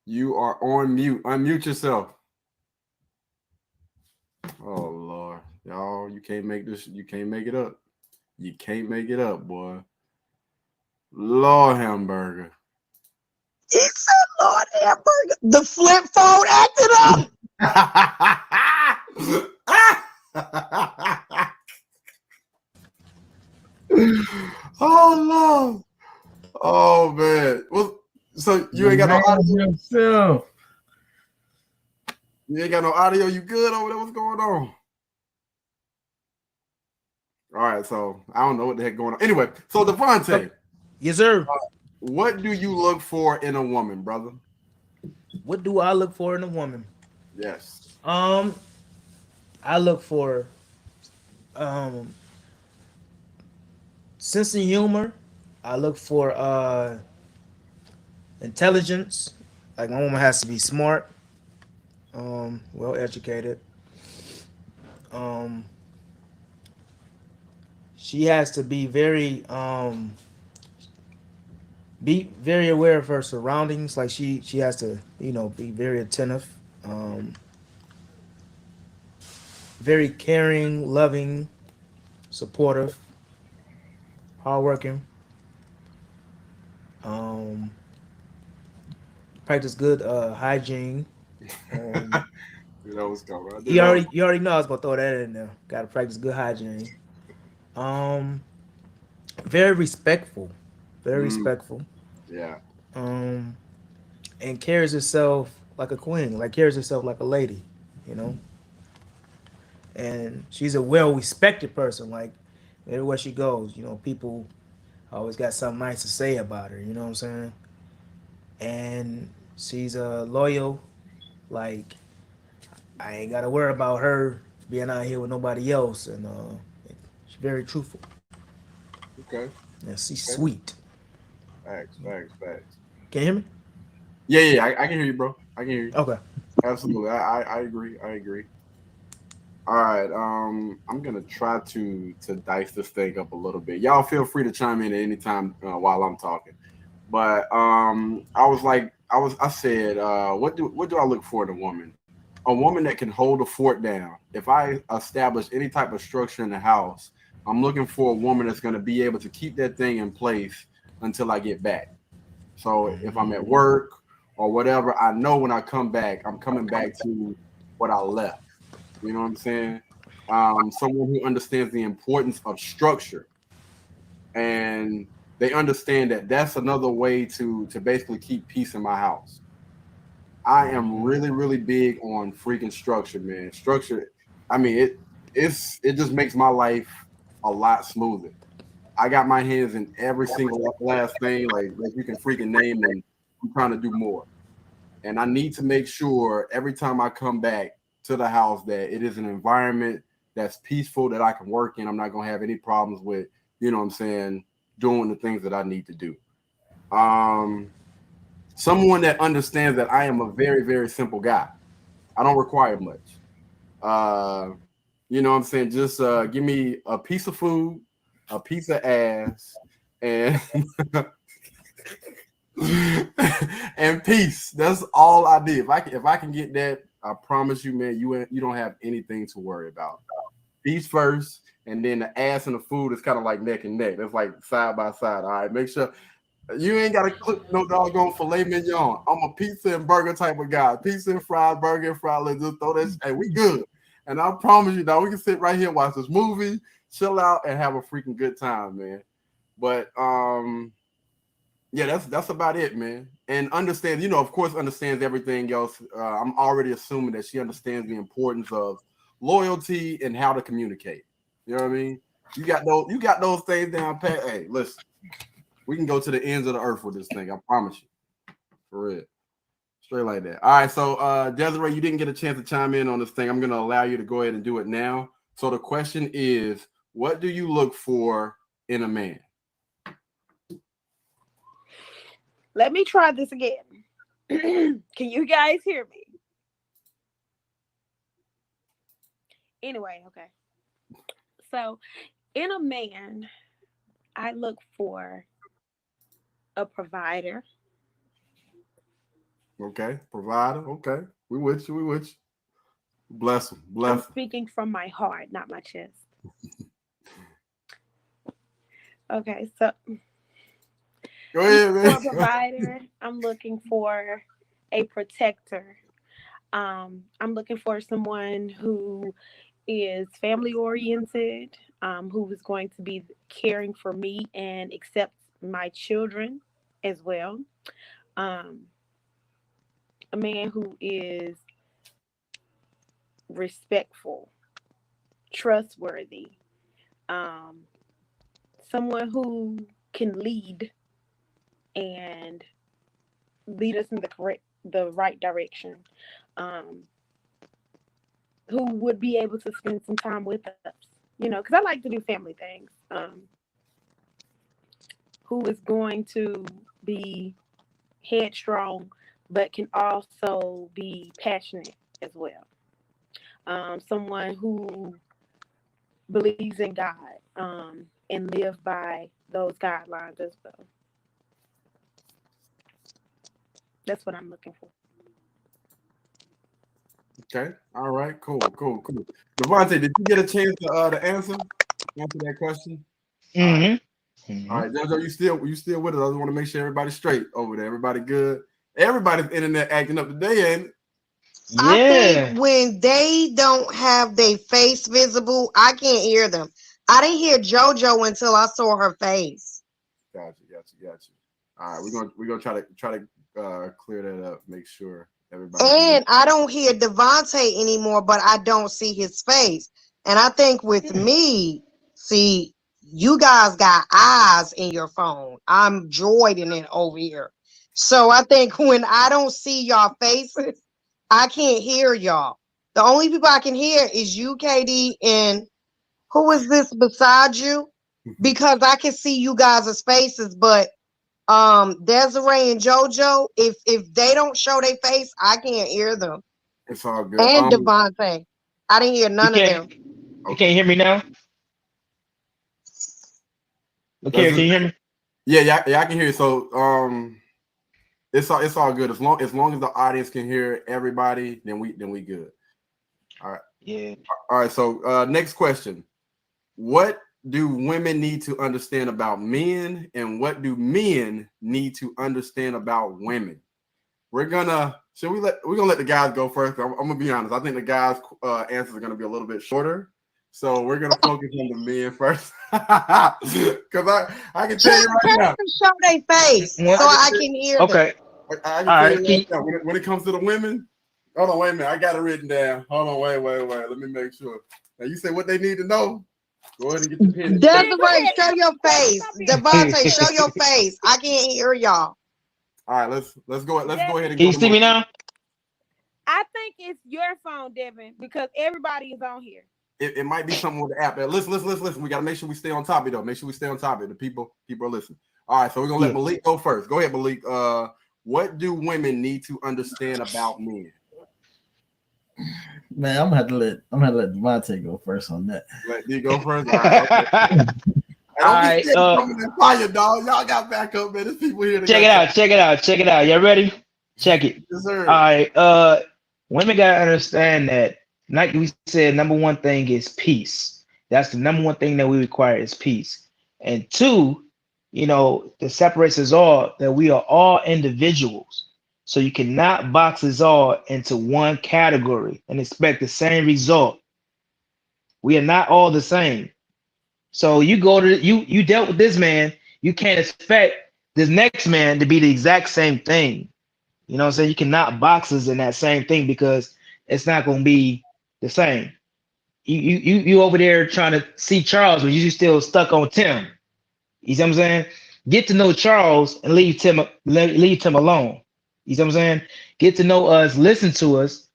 You are on mute. Unmute yourself. Oh Lord, y'all, you can't make this. You can't make it up. You can't make it up, boy. Lord hamburger. He said, "Lord hamburger." The flip phone acted up. Oh Lord. Oh man. Well, so you ain't got no audio. Yourself. You ain't got no audio. You good over there? What's going on? All right. So I don't know what the heck going on. Anyway, so Devontae, Yes, sir. what do you look for in a woman, brother? What do I look for in a woman? Yes. I look for um sense of humor. I look for intelligence. Like my woman has to be smart, well educated. Um, she has to be very aware of her surroundings. Like she has to be very attentive, um, very caring, loving, supportive, hardworking. Um, practice good hygiene. Um, You know what's going on. I do you know. already know I was gonna throw that in there. Got to practice good hygiene. Um, very respectful, very Mm, respectful. yeah. Um, and carries herself like a queen, like carries herself like a lady, you know. And she's a well respected person. Like everywhere she goes, people always got something nice to say about her. You know what I'm saying? And she's loyal. Like I ain't got to worry about her being out here with nobody else, and she's very truthful. Okay. Yeah, she's Okay. sweet. Facts. Can you hear me? Yeah. I can hear you, bro. I can hear you. Okay. Absolutely. I agree. I agree. All right. I'm gonna try to dice this thing up a little bit. Y'all feel free to chime in at any time while I'm talking. But I said, what do I look for in a woman? A woman that can hold a fort down. If I establish any type of structure in the house, I'm looking for a woman that's going to be able to keep that thing in place until I get back. So if I'm at work or whatever, I know when I come back, I'm coming back to what I left. You know what I'm saying? Someone who understands the importance of structure, and they understand that that's another way to basically keep peace in my house. I am really big on freaking structure, man. Structure. I mean, it just makes my life a lot smoother. I got my hands in every single last thing like you can freaking name, and I'm trying to do more. And I need to make sure every time I come back to the house that it is an environment that's peaceful, that I can work in. I'm not gonna have any problems with, you know what I'm saying, doing the things that I need to do. Um, Someone that understands that I am a very simple guy. I don't require much. Uh, you know what I'm saying? Just give me a piece of food, a piece of ass, and and peace. That's all I need. If I can get that, I promise you, man, you don't have anything to worry about. Peace first, and then the ass and the food is kind of like neck and neck. That's like side by side. All right, make sure you ain't got to cook no doggone filet mignon. I'm a pizza and burger type of guy. Pizza and fries, burger and fries. Let's just throw that. Hey, we good. And I promise you, now we can sit right here, watch this movie, chill out, and have a freaking good time, man. But yeah, that's about it, man. And understand, of course, understands everything else. I'm already assuming that she understands the importance of loyalty and how to communicate. You know what I mean? You got those things down pat. Hey, listen, we can go to the ends of the earth with this thing. I promise you, for real, straight like that. All right, so Desiree, you didn't get a chance to chime in on this thing. I'm gonna allow you to go ahead and do it now. So the question is, what do you look for in a man? Let me try this again. Can you guys hear me? Anyway, okay. So, in a man, I look for a provider. Okay, provider. Okay, we with you. We with you. Bless him. I'm Bless him. speaking from my heart, not my chest. Okay, so Go ahead, for a man. provider, I'm looking for a protector. I'm looking for someone who is family oriented, who is going to be caring for me and accept my children as well. Um, a man who is respectful, trustworthy, um, someone who can and lead us in the right direction. Um, who would be able to spend some time with us, because I like to do family things. Who is going to be headstrong, but can also be passionate as well. Someone who believes in God and live by those guidelines as well. That's what I'm looking for. Okay. All right. Cool. Devontae, did you get a chance to answer that question? Mm-hmm. All right, Jojo, you still with us? I just want to make sure everybody's straight over there. Everybody good. Everybody's internet acting up today, ain't it? I Yeah. think when they don't have their face visible, I can't hear them. I didn't hear JoJo until I saw her face. Got you. All right, we're gonna try to clear that up, make sure everybody. And I don't hear Devontae anymore, but I don't see his face. And I think with me, see, you guys got eyes in your phone. I'm droiding it over here. So I think when I don't see y'all faces, I can't hear y'all. The only people I can hear is you, KD, and who is this beside you? Because I can see you guys' faces, but Desiree and JoJo, if they don't show their face, I can't hear them. It's all good. And Devontae, I didn't hear none of them. You can't hear me now? Okay, can you hear me? Yeah, I can hear you. So it's all good. As long as the audience can hear everybody, then we good. All right. Yeah. All right. So next question. What do women need to understand about men, and what do men need to understand about women? We're gonna let the guys go first. I'm gonna be honest. I think the guys' answers are gonna be a little bit shorter. So we're gonna focus on the men first. Because I can tell you right now. Show their face so I can hear them. Okay. I can tell you right now, when it comes to the women, hold on, wait a minute. I got it written down. Hold on, wait. Let me make sure. Now you say what they need to know. Go ahead and get the pen. Desiree, show your face. Devontae, show your face. I can't hear y'all. All right, let's go. Let's go ahead and Can you see me now? I think it's your phone, Devin, because everybody is on here. It might be something with the app. Listen. We gotta make sure we stay on top of it, though. Make sure we stay on top of it. The people are listening. All right, so we're gonna let Malik go first. Go ahead, Malik. What do women need to understand about men? Man, I'm gonna have to let Devontae go first on that. Let you go first. All right. Okay. Fire, dog. Y'all got back up, man. There's people here. Check it out. Y'all ready? Check it. Yes, sir. All right. Women gotta understand that, like we said, number one thing is peace. That's the number one thing that we require is peace. And two, that separates us all, that we are all individuals. So you cannot box us all into one category and expect the same result. We are not all the same. So you dealt with this man, you can't expect this next man to be the exact same thing. You know what I'm saying? You cannot box us in that same thing because it's not going to be the same. You over there trying to see Charles, but you still stuck on Tim. You see what I'm saying? Get to know Charles and leave Tim alone. You see what I'm saying? Get to know us, listen to us.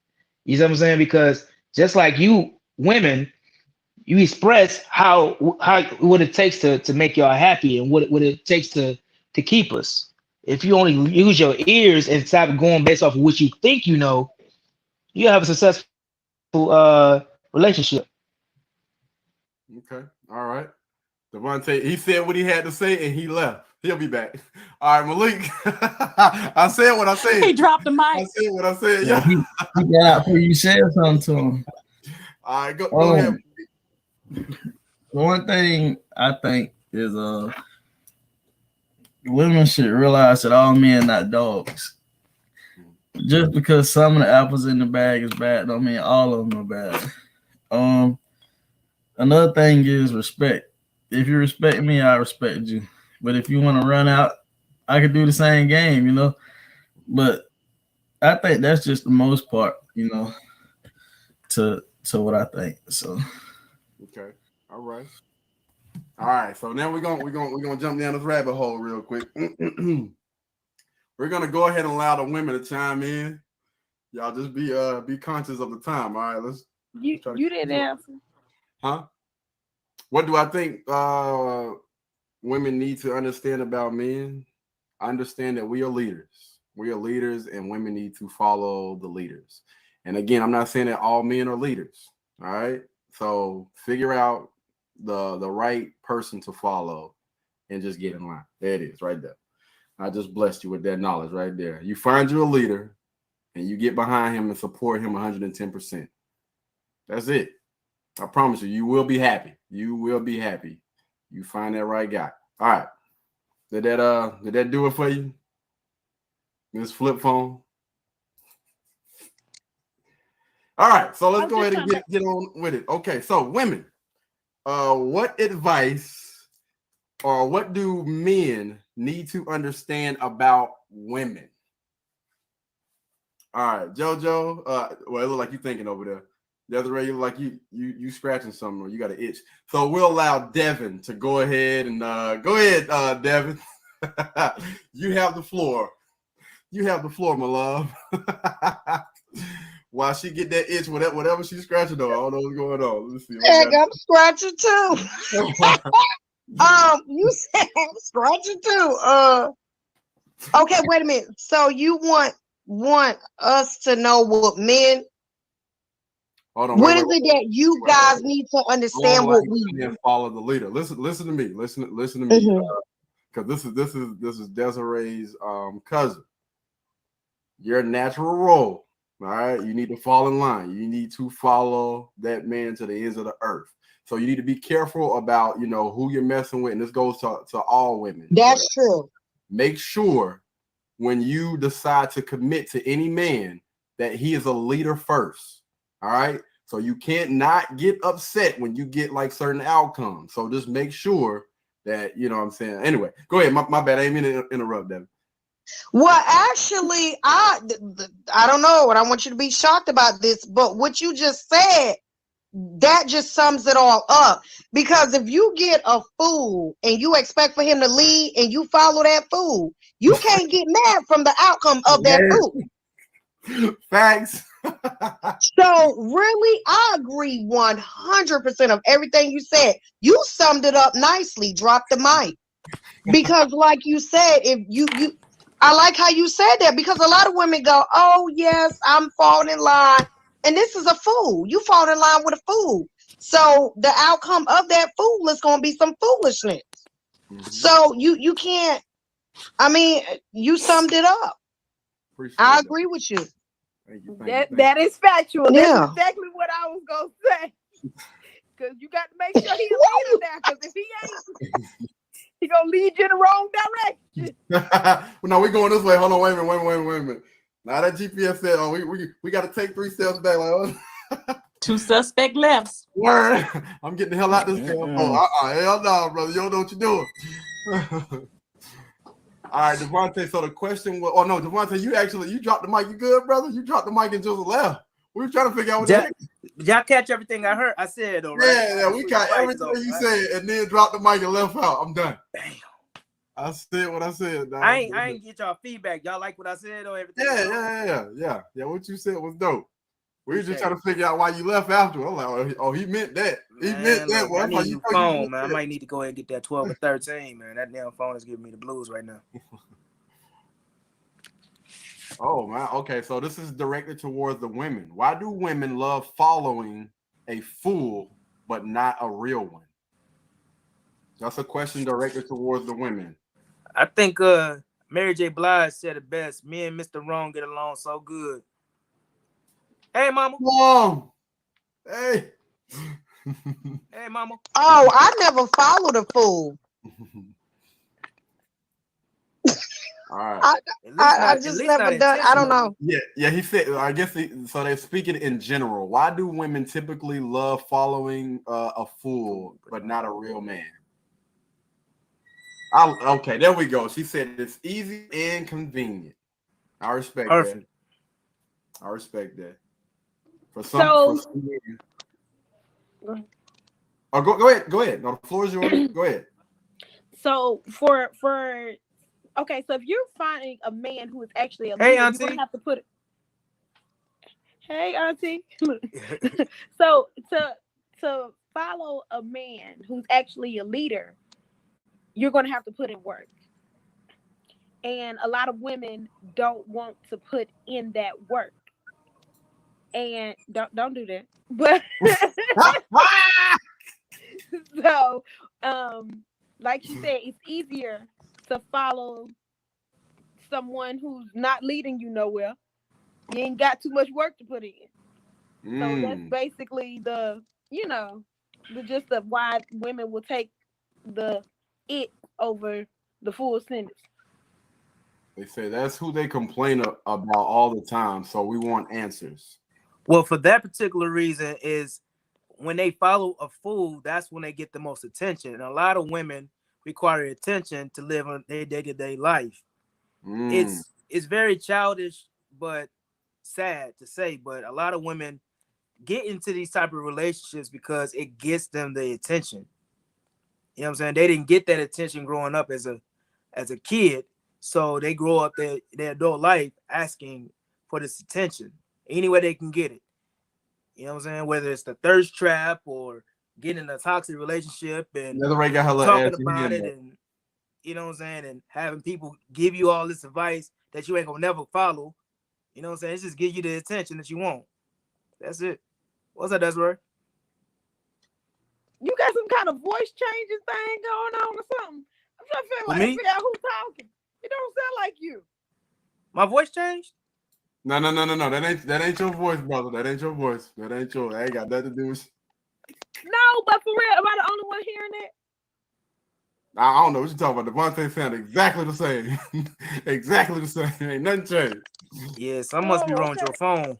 You see what I'm saying? Because just like you women, you express how what it takes to make y'all happy and what it takes to keep us. If you only use your ears and stop going based off of what you think you know, you have a successful relationship. Okay. All right. Devontae, he said what he had to say and he left. He'll be back. All right, Malik. I said what I said. He dropped the mic. I said what I said. Yeah, Yeah. he got out before you said something to him. All right, go ahead. One thing I think is women should realize that all men not dogs. Just because some of the apples in the bag is bad, don't mean all of them are bad. Another thing is respect. If you respect me, I respect you. But if you want to run out, I could do the same game, you know. But I think that's just the most part, you know, to what I think. So okay. All right. All right. So now we're gonna jump down this rabbit hole real quick. We're gonna go ahead and allow the women to chime in. Y'all just be conscious of the time. All right, let's You didn't answer. Huh? What do I think women need to understand about men? I understand that we are leaders. We are leaders, and women need to follow the leaders. And again, I'm not saying that all men are leaders. All right. So figure out the right person to follow and just get in line. There it is, right there. I just blessed you with that knowledge right there. You find you a leader and you get behind him and support him 110%. That's it. I promise you, you will be happy. You will be happy. You find that right guy. All right. Did that do it for you? This flip phone? All right, so let's go ahead and get on with it. Okay, so women, what advice or what do men need to understand about women? All right, JoJo. Well, it look like you thinking over there. Desiree, you look like you scratching something or you got an itch. So we'll allow Devin to go ahead and go ahead, Devin. You have the floor. You have the floor, my love. While she get that itch, whatever she's scratching on, I don't know what's going on. Let's see. Heck, I'm scratching too. You said I'm scratching too. Okay, wait a minute. So you want us to know what men? Hold on. What is it that you guys need to understand what we follow the leader? Listen to me. Listen to me. Because this is Desiree's cousin. Your natural role. All right, you need to fall in line. You need to follow that man to the ends of the earth. So you need to be careful about, you know, who you're messing with. And this goes to all women. That's true. Make sure when you decide to commit to any man that he is a leader first. All right. So you can't not get upset when you get like certain outcomes. So just make sure that, you know what I'm saying. Anyway, go ahead. My bad. I didn't mean to interrupt, Devin. Well, actually, I don't know, and I want you to be shocked about this, but what you just said, that just sums it all up. Because if you get a fool and you expect for him to lead and you follow that fool, you can't get mad from the outcome of that fool. Facts. So really, I agree 100% of everything you said. You summed it up nicely. Drop the mic. Because like you said, if you I like how you said that, because a lot of women go, oh, yes, I'm falling in line. And this is a fool. You fall in line with a fool. So the outcome of that fool is going to be some foolishness. So you can't, I mean, you summed it up. I agree with you. Thank you. That is factual. Yeah. That's exactly what I was going to say. Because you got to make sure he's a leader now. Because if he ain't, he gonna lead you in the wrong direction. Well, no, we're going this way. Hold on, wait a minute. Now that GPS said, oh, we got to take 3 steps back. Like, oh. 2 suspect lefts. Word. I'm getting the hell out of this. Hell no, brother. You don't know what you're doing. All right, Devontae. So the question was, oh no, Devontae, you dropped the mic. You good, brother? You dropped the mic and just left. We were trying to figure out what Did y'all catch everything I heard? I said though, right? Yeah, we got everything you said, and then dropped the mic and left out. I'm done. Damn. I said what I said. Dog. I ain't get y'all feedback. Y'all like what I said or everything? Yeah. What you said was dope. We were just Appreciate trying to figure out why you left after. I'm like, oh, he meant that. He meant that. Look, Well, I need a new you phone, man. I might need to go ahead and get that 12 or 13, man. That damn phone is giving me the blues right now. Oh man, okay. So this is directed towards the women. Why do women love following a fool but not a real one? That's a question directed towards the women. I think Mary J. Blige said it best. Me and Mr. Wrong get along so good. Hey, mama. Mom. Hey. Hey, mama. Oh, I never followed a fool. All right. I just never done. I don't know. Yeah. He said. I guess so. They're speaking in general. Why do women typically love following a fool but not a real man? Okay, there we go. She said it's easy and convenient. I respect that. I respect that. For some women. Go ahead. Oh, go ahead. No, the floor is yours. Go ahead. So for okay, so if you're finding a man who is actually a leader, Hey, you're auntie. gonna have to put it. Hey, auntie. So to follow a man who's actually a leader, you're gonna have to put in work. And a lot of women don't want to put in that work. And don't do that. But so like she said, it's easier to follow someone who's not leading you nowhere. You ain't got too much work to put in. So that's basically the gist of why women will take the it over the full sentence. They say that's who they complain about all the time. So we want answers. Well, for that particular reason is when they follow a fool, that's when they get the most attention. And a lot of women require attention to live on their day-to-day life. It's very childish, but sad to say. But a lot of women get into these type of relationships because it gets them the attention. You know what I'm saying? They didn't get that attention growing up as a kid, so they grow up their adult life asking for this attention any way they can get it. You know what I'm saying? Whether it's the thirst trap or getting in a toxic relationship and talking about it, and you know what I'm saying, and having people give you all this advice that you ain't gonna never follow. You know what I'm saying? It's just give you the attention that you want. That's it. What's that, Desiree? You got some kind of voice changing thing going on or something? I'm trying to figure out who's talking. It don't sound like you. My voice changed? No. That ain't your voice, brother. That ain't your voice. That ain't got nothing to do with. No, but for real, am I the only one hearing it? I don't know what you're talking about. Devontae sounded exactly the same. Exactly the same. Ain't nothing changed. Yeah, something must be wrong with your phone.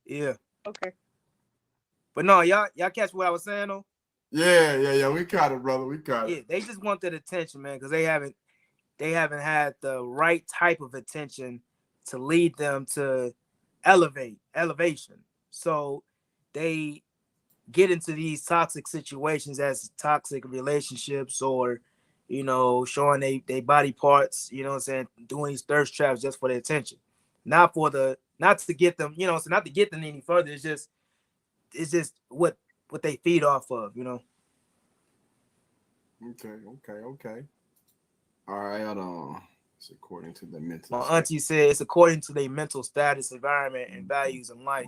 Yeah. Okay. But no, y'all catch what I was saying though? Yeah. We caught it, brother. We caught it. Yeah, they just want that attention, man, because they haven't had the right type of attention to lead them to elevation. So they get into these toxic situations as toxic relationships, or showing they body parts, you know what I'm saying, doing these thirst traps just for the attention. Not to get them, so not to get them any further. It's just what they feed off of, Okay. All right, hold on. It's according to the mental. My auntie said it's according to their mental status, environment, and values in life.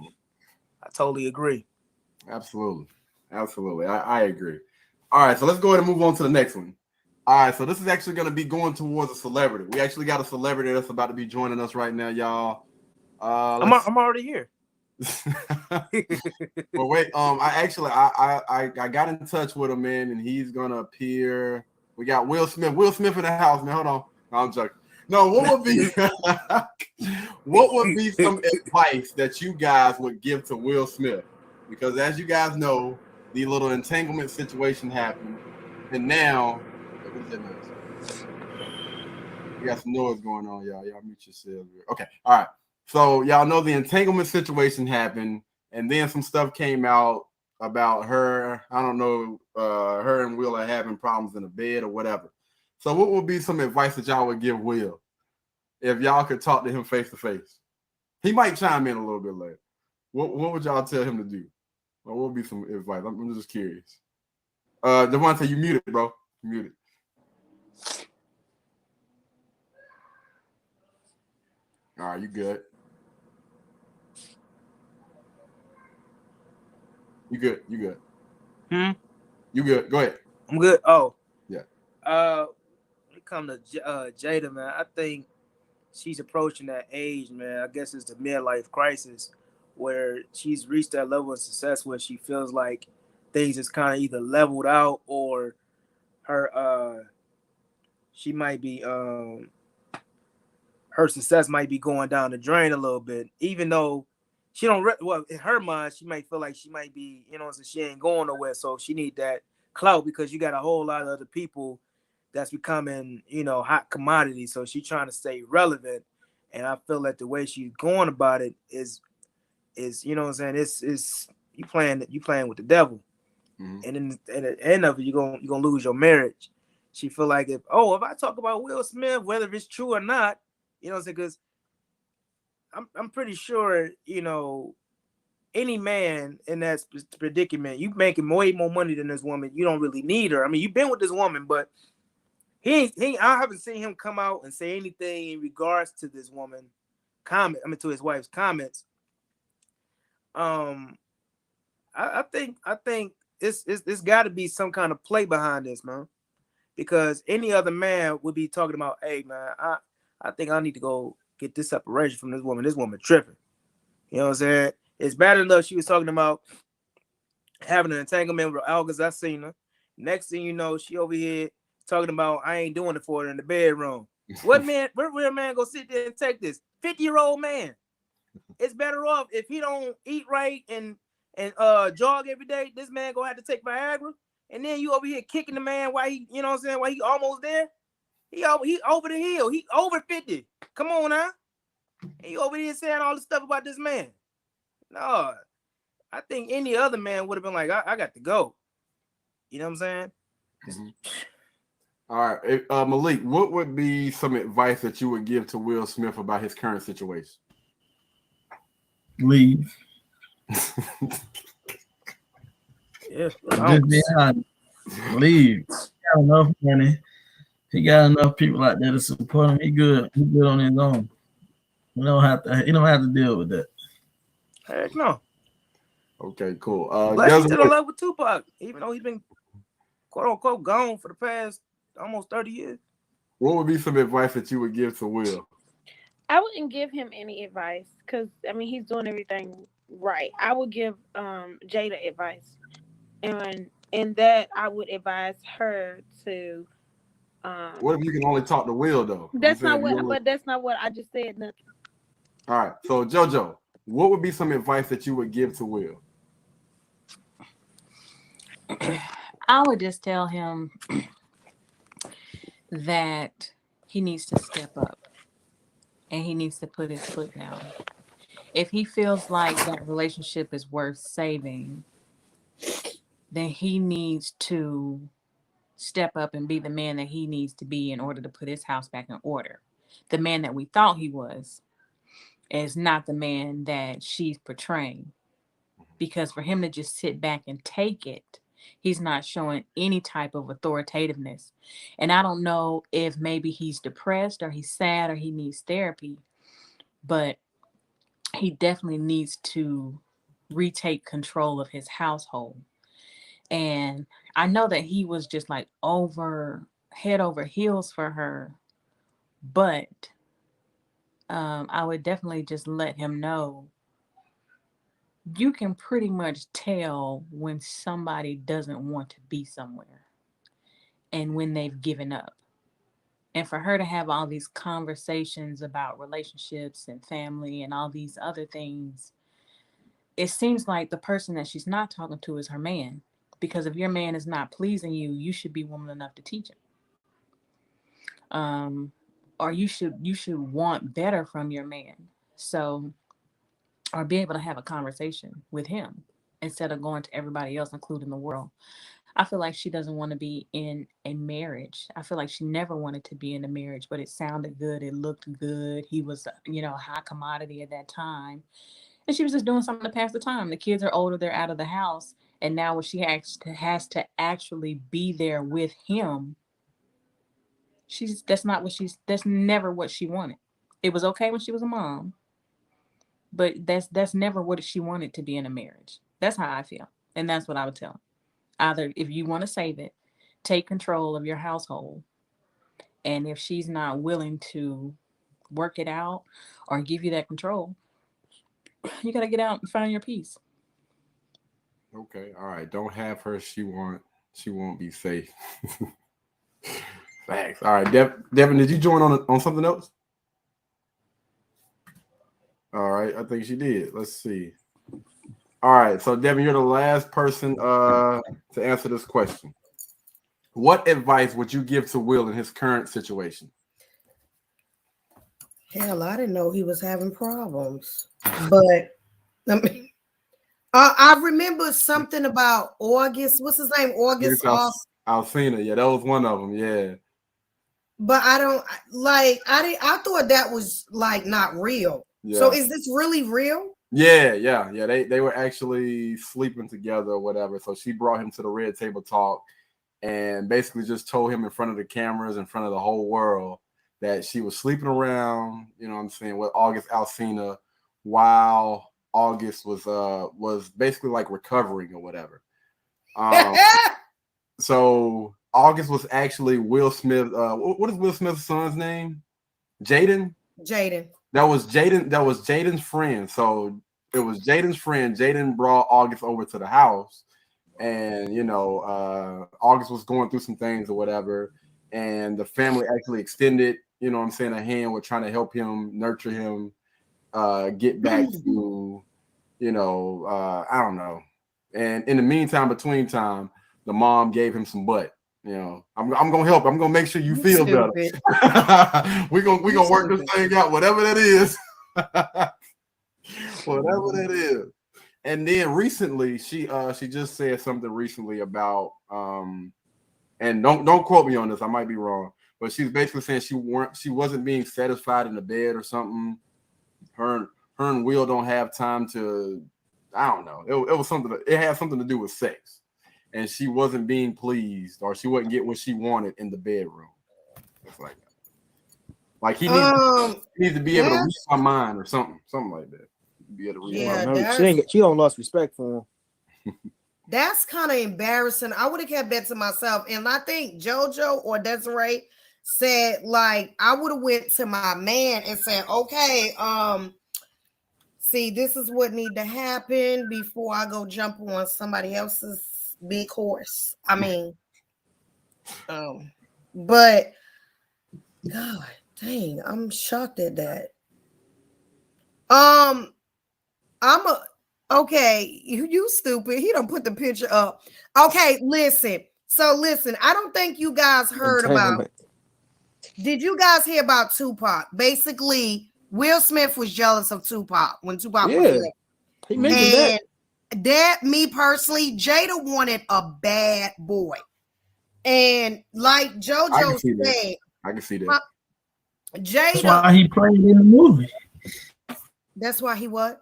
I totally agree. Absolutely. I agree. All right, so let's go ahead and move on to the next one. All right, so this is actually going to be going towards a celebrity. We actually got a celebrity that's about to be joining us right now, y'all. I'm already here. Well, wait. I got in touch with him, man, and he's gonna appear. We got Will Smith. Will Smith in the house, man. Hold on. No, I'm joking. No, what would be some advice that you guys would give to Will Smith? Because as you guys know, the little entanglement situation happened, and now what is that noise? We got some noise going on, y'all. Y'all mute yourselves. Okay. All right. So y'all know the entanglement situation happened, and then some stuff came out about her. I don't know, her and Will are having problems in the bed or whatever. So, what would be some advice that y'all would give Will if y'all could talk to him face to face? He might chime in a little bit later. What would y'all tell him to do? What would be some advice? I'm just curious. Devontae, you muted, bro. You muted. All right, you good. You good. You good. You good. Go ahead. I'm good. Oh, Yeah. When it comes to Jada, man, I think she's approaching that age, man. I guess it's the midlife crisis where she's reached that level of success where she feels like things is kind of either leveled out or her she might be her success might be going down the drain a little bit, even though she don't well in her mind she might feel like she might be, so she ain't going nowhere, so she need that clout because you got a whole lot of other people that's becoming, hot commodity, so she trying to stay relevant. And I feel that the way she's going about it is you know what I'm saying, it's you playing with the devil. Mm-hmm. And then at the end of it, you're gonna lose your marriage. She feel like if I talk about Will Smith, whether it's true or not, you know what I'm saying, because I'm pretty sure, any man in that predicament, you making way more money than this woman, you don't really need her. I mean, you've been with this woman, but I haven't seen him come out and say anything in regards to this woman to his wife's comments. I think it's got to be some kind of play behind this, man, because any other man would be talking about, hey, man, I think I need to go get this separation from this woman. This woman tripping. You know what I'm saying? It's bad enough she was talking about having an entanglement with August. I seen her. Next thing you know, she over here talking about I ain't doing it for her in the bedroom. What real man go sit there and take this? 50-year-old man. It's better off if he don't eat right and jog every day. This man gonna have to take Viagra, and then you over here kicking the man while he, you know what I'm saying, while he almost there. He over the hill. He over 50. Come on now. And you over here saying all this stuff about this man. No, I think any other man would have been like, I got to go. You know what I'm saying? Mm-hmm. All right, Malik, what would be some advice that you would give to Will Smith about his current situation? Leave. Yeah, Just be honest. Leave. He got enough money. He got enough people out there to support him. He good. He good on his own. He don't have to deal with that. Heck no. Okay, cool. Plus, he's still in love with Tupac, even though he's been quote unquote gone for the past almost 30 years. What would be some advice that you would give to Will? I wouldn't give him any advice because I mean he's doing everything right. I would give Jada advice, and in that I would advise her to. What if you can only talk to Will though? That's not what. But that's not what I just said. Nothing. All right. So JoJo, what would be some advice that you would give to Will? I would just tell him that he needs to step up and he needs to put his foot down. If he feels like that relationship is worth saving, then he needs to step up and be the man that he needs to be in order to put his house back in order. The man that we thought he was is not the man that she's portraying. Because for him to just sit back and take it, he's not showing any type of authoritativeness. And I don't know if maybe he's depressed or he's sad or he needs therapy, but he definitely needs to retake control of his household. And I know that he was just like head over heels for her, but I would definitely just let him know you can pretty much tell when somebody doesn't want to be somewhere and when they've given up. And for her to have all these conversations about relationships and family and all these other things, it seems like the person that she's not talking to is her man. Because if your man is not pleasing you, you should be woman enough to teach him. Or you should want better from your man. So or be able to have a conversation with him instead of going to everybody else, including the world. I feel like she doesn't want to be in a marriage. I feel like she never wanted to be in a marriage, but it sounded good. It looked good. He was, a high commodity at that time. And she was just doing something to pass the time. The kids are older. They're out of the house. And now when she has to actually be there with him, that's never what she wanted. It was okay when she was a mom, but that's never what she wanted to be in a marriage. That's how I feel. And that's what I would tell her. Either if you want to save it, take control of your household. And if she's not willing to work it out or give you that control, you got to get out and find your peace. Okay, all right. Don't have her. She won't be safe. Thanks. All right, Devin, did you join on something else? All right, I think she did. Let's see. All right, so Devin, you're the last person to answer this question. What advice would you give to Will in his current situation? Hell, I didn't know he was having problems. But I remember something about August. What's his name? August. Alcina. Yeah, that was one of them. Yeah. But I don't like. I thought that was like not real. Yeah. So is this really real? Yeah. They were actually sleeping together or whatever. So she brought him to the red table talk and basically just told him in front of the cameras, in front of the whole world, that she was sleeping around, you know what I'm saying, with August Alsina while August was basically like recovering or whatever. So August was actually Will Smith. What is Will Smith's son's name? Jaden. That was Jaden's friend. So it was Jaden's friend. Jaden brought August over to the house, and August was going through some things or whatever, and the family actually extended, you know what I'm saying, a hand with trying to help him, nurture him, get back to, I don't know. And in the meantime, between time, the mom gave him some butt. I'm gonna help. I'm gonna make sure you feel better. we're gonna work this thing out, whatever that is. Whatever that is. And then recently, she just said something recently about and don't quote me on this, I might be wrong, but she's basically saying she wasn't being satisfied in the bed or something. Her and Will don't have time to, I don't know. It was something. It had something to do with sex, and she wasn't being pleased, or she wasn't getting what she wanted in the bedroom. It's like he needs to be able to read my mind or something like that. Be able to read she don't lost respect for him. That's kind of embarrassing. I would have kept that to myself, and I think JoJo or Desiree said, like, I would have went to my man and said, okay, see, this is what need to happen before I go jump on somebody else's big horse. I mean, but God dang, I'm shocked at that. Okay, you stupid. He don't put the picture up. Okay, listen. So listen, I don't think you guys heard about. Did you guys hear about Tupac? Basically, Will Smith was jealous of Tupac when Tupac was there. He mentioned that me personally, Jada wanted a bad boy. And like JoJo said, I can see that. Jada. That's why he played in the movie. That's why he what?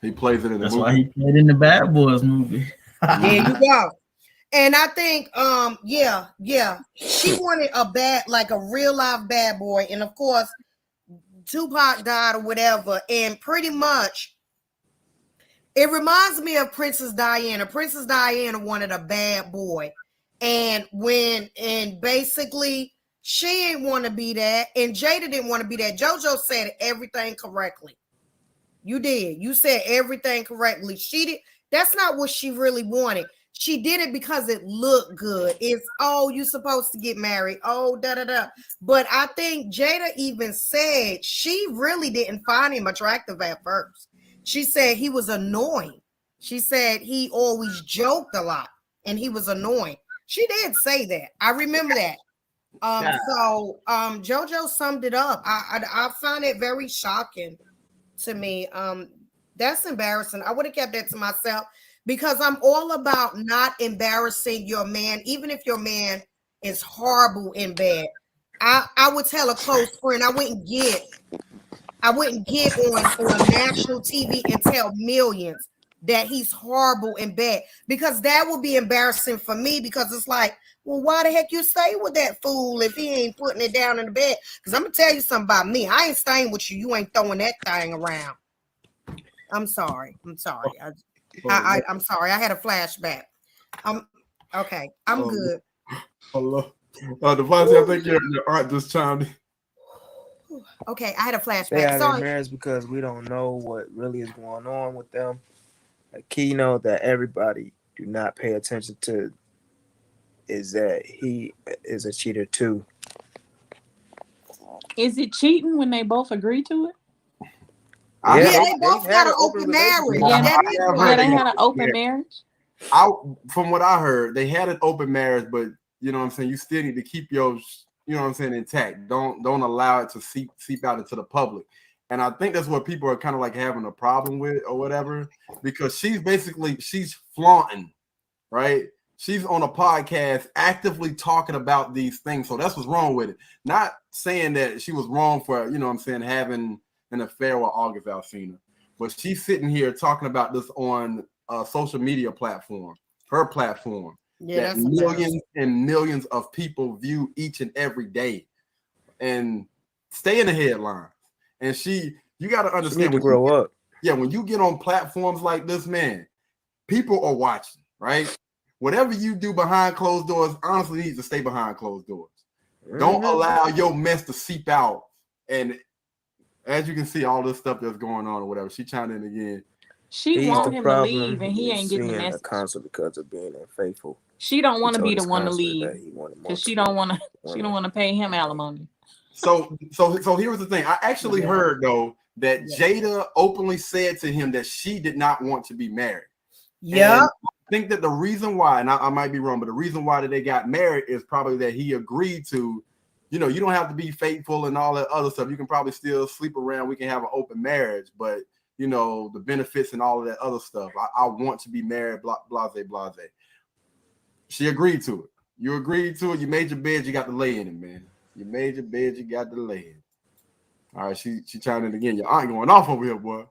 He plays it in the movie. That's why he played in the Bad Boys movie. There you go. And I think, she wanted a real live bad boy. And of course, Tupac died or whatever. And pretty much, it reminds me of Princess Diana. Princess Diana wanted a bad boy. And basically, she didn't want to be that. And Jada didn't want to be that. JoJo said everything correctly. You did. You said everything correctly. She did. That's not what she really wanted. She did it because it looked good. It's, you're supposed to get married. Da. But I think Jada even said she really didn't find him attractive at first. She said he was annoying. She said he always joked a lot and he was annoying. She did say that. I remember that. So JoJo summed it up. I found it very shocking to me. That's embarrassing. I would have kept that to myself because I'm all about not embarrassing your man, even if your man is horrible in bed. I would tell a close friend. I wouldn't get on national TV and tell millions that he's horrible in bed because that would be embarrassing for me because it's like, well, why the heck you stay with that fool if he ain't putting it down in the bed? Because I'm gonna tell you something about me. I ain't staying with you. You ain't throwing that thing around. I'm sorry. I'm sorry. I'm sorry. I had a flashback. Okay. I'm Oh, good. hello. Devontae, I think your aunt just chimed in. Okay, I had a Stay flashback. out of their Sorry. marriage because we don't know what really is going on with them. A key note that everybody do not pay attention to is that he is a cheater too. Is it cheating when they both agree to it? I Yeah, have, they both had got an an open marriage. Yeah, That I is have why Yeah, heard they they had an open marriage. from what I heard, they had an open marriage, but you know what I'm saying, you still need to keep yours, you know what I'm saying, intact. Don't allow it to seep out into the public. And I think that's what people are kind of like having a problem with or whatever, because she's flaunting, right? She's on a podcast actively talking about these things. So that's what's wrong with it. Not saying that she was wrong for, you know what I'm saying, having an affair with August Alsina, but she's sitting here talking about this on a social media platform, her platform, Yeah, that that's millions embarrassing. and millions of people view each and every day and stay in the headlines. And you got to She understand need to grow up. when you get on platforms like this, man, people are watching, right? Whatever you do behind closed doors, honestly, needs to stay behind closed doors. Don't allow your mess to seep out. And as you can see, all this stuff that's going on or whatever, she chimed in again. She He's want the him to problem. leave, and he ain't getting the seeing a message. counsel because of being unfaithful. She don't want to told be the his one to counselor leave that he wanted because she multiple don't want to. She don't want to pay him alimony. So here's the thing. I actually heard though that Jada openly said to him that she did not want to be married. Yeah. And I think that the reason why, and I might be wrong, but the reason why that they got married is probably that he agreed to, you know, you don't have to be faithful and all that other stuff. You can probably still sleep around. We can have an open marriage, but you know, the benefits and all of that other stuff. I want to be married, blase, blase. She agreed to it. You agreed to it. You made your bed. You got to lay in it, man. You made your bed. You got to lay in it. All right, she chimed in again. Your aunt going off over here, boy.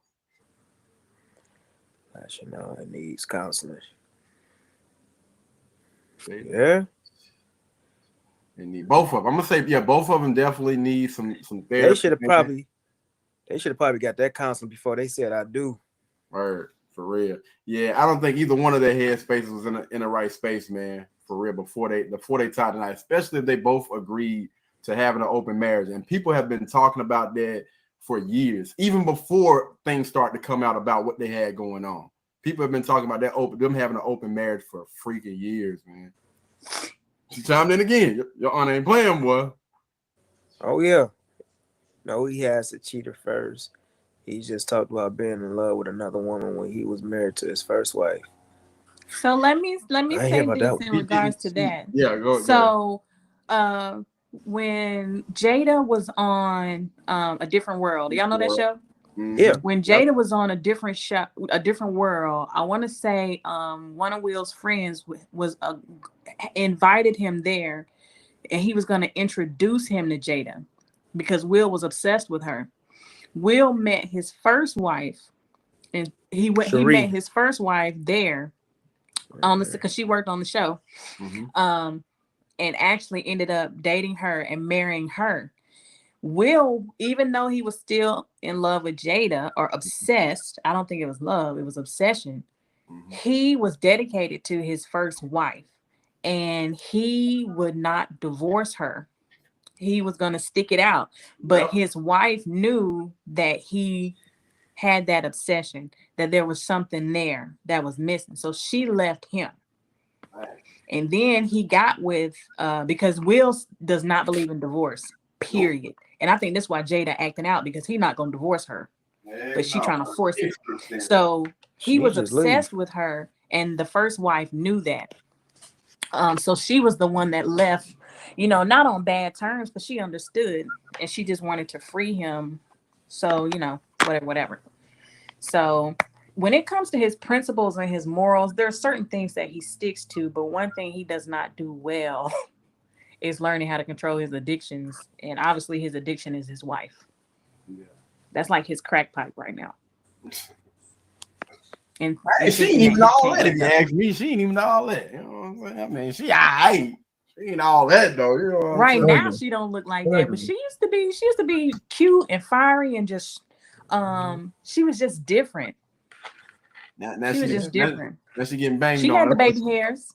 You know, it needs counseling. Yeah. They need both of them. I'm gonna say, yeah, both of them definitely need some therapy. They should have probably got that counseling before they said I do. Word, for real. Yeah, I don't think either one of their head spaces was in the right space, man. For real, before they tied tonight, especially if they both agreed to having an open marriage. And people have been talking about that for years, even before things start to come out about what they had going on. People have been talking about them having an open marriage for freaking years, man. She chimed in again. Your aunt ain't playing, boy. Oh yeah. No, he has to cheat her first. He just talked about being in love with another woman when he was married to his first wife. So let me say this in regards to that. Yeah, go. So, when Jada was on A Different World, y'all know that show? Mm-hmm. Yeah. When Jada was on a different show, A Different World, I want to say one of Will's friends was invited him there, and he was going to introduce him to Jada because Will was obsessed with her. Will met his first wife, and he met his first wife there on the because she worked on the show, and actually ended up dating her and marrying her. Will, even though he was still in love with Jada or obsessed, I don't think it was love, it was obsession. He was dedicated to his first wife, and he would not divorce her. He was going to stick it out, but his wife knew that he had that obsession, that there was something there that was missing. So she left him. And then he got with, because Will does not believe in divorce, period. And I think that's why Jada acting out, because he's not going to divorce her, but she trying to force it. So he was obsessed with her, and the first wife knew that. So she was the one that left, you know, not on bad terms, but she understood, and she just wanted to free him. So, you know, whatever. So when it comes to his principles and his morals, there are certain things that he sticks to, but one thing he does not do well is learning how to control his addictions. And obviously his addiction is his wife. Yeah. That's like his crack pipe right now. And She ain't even all that. If you ask me, she ain't even all that. You know what I'm saying? I mean, she ain't all that though. You know what right I'm now she don't look like that, but she used to be cute and fiery and just she was just different. Now she was just different. Now she getting banged she on. had the baby hairs.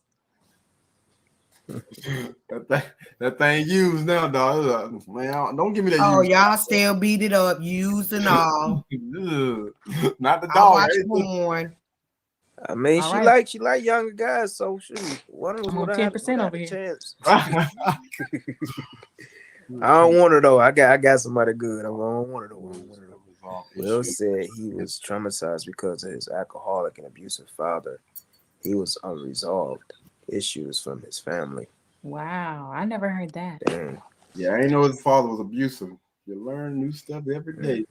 that thing used now, dog. Man, don't give me that. Oh, used. y'all still beat it up, used and all. Not the I dog. watch porn. I mean, All she right. like younger guys, so shoot. One of us I'm would on have 10% over a here. chance. I don't want her though. I got somebody good. I don't want her though. Will said he was traumatized because of his alcoholic and abusive father. He was unresolved issues from his family. Wow, I never heard that. Damn. Yeah, I ain't know his father was abusive. You learn new stuff every day.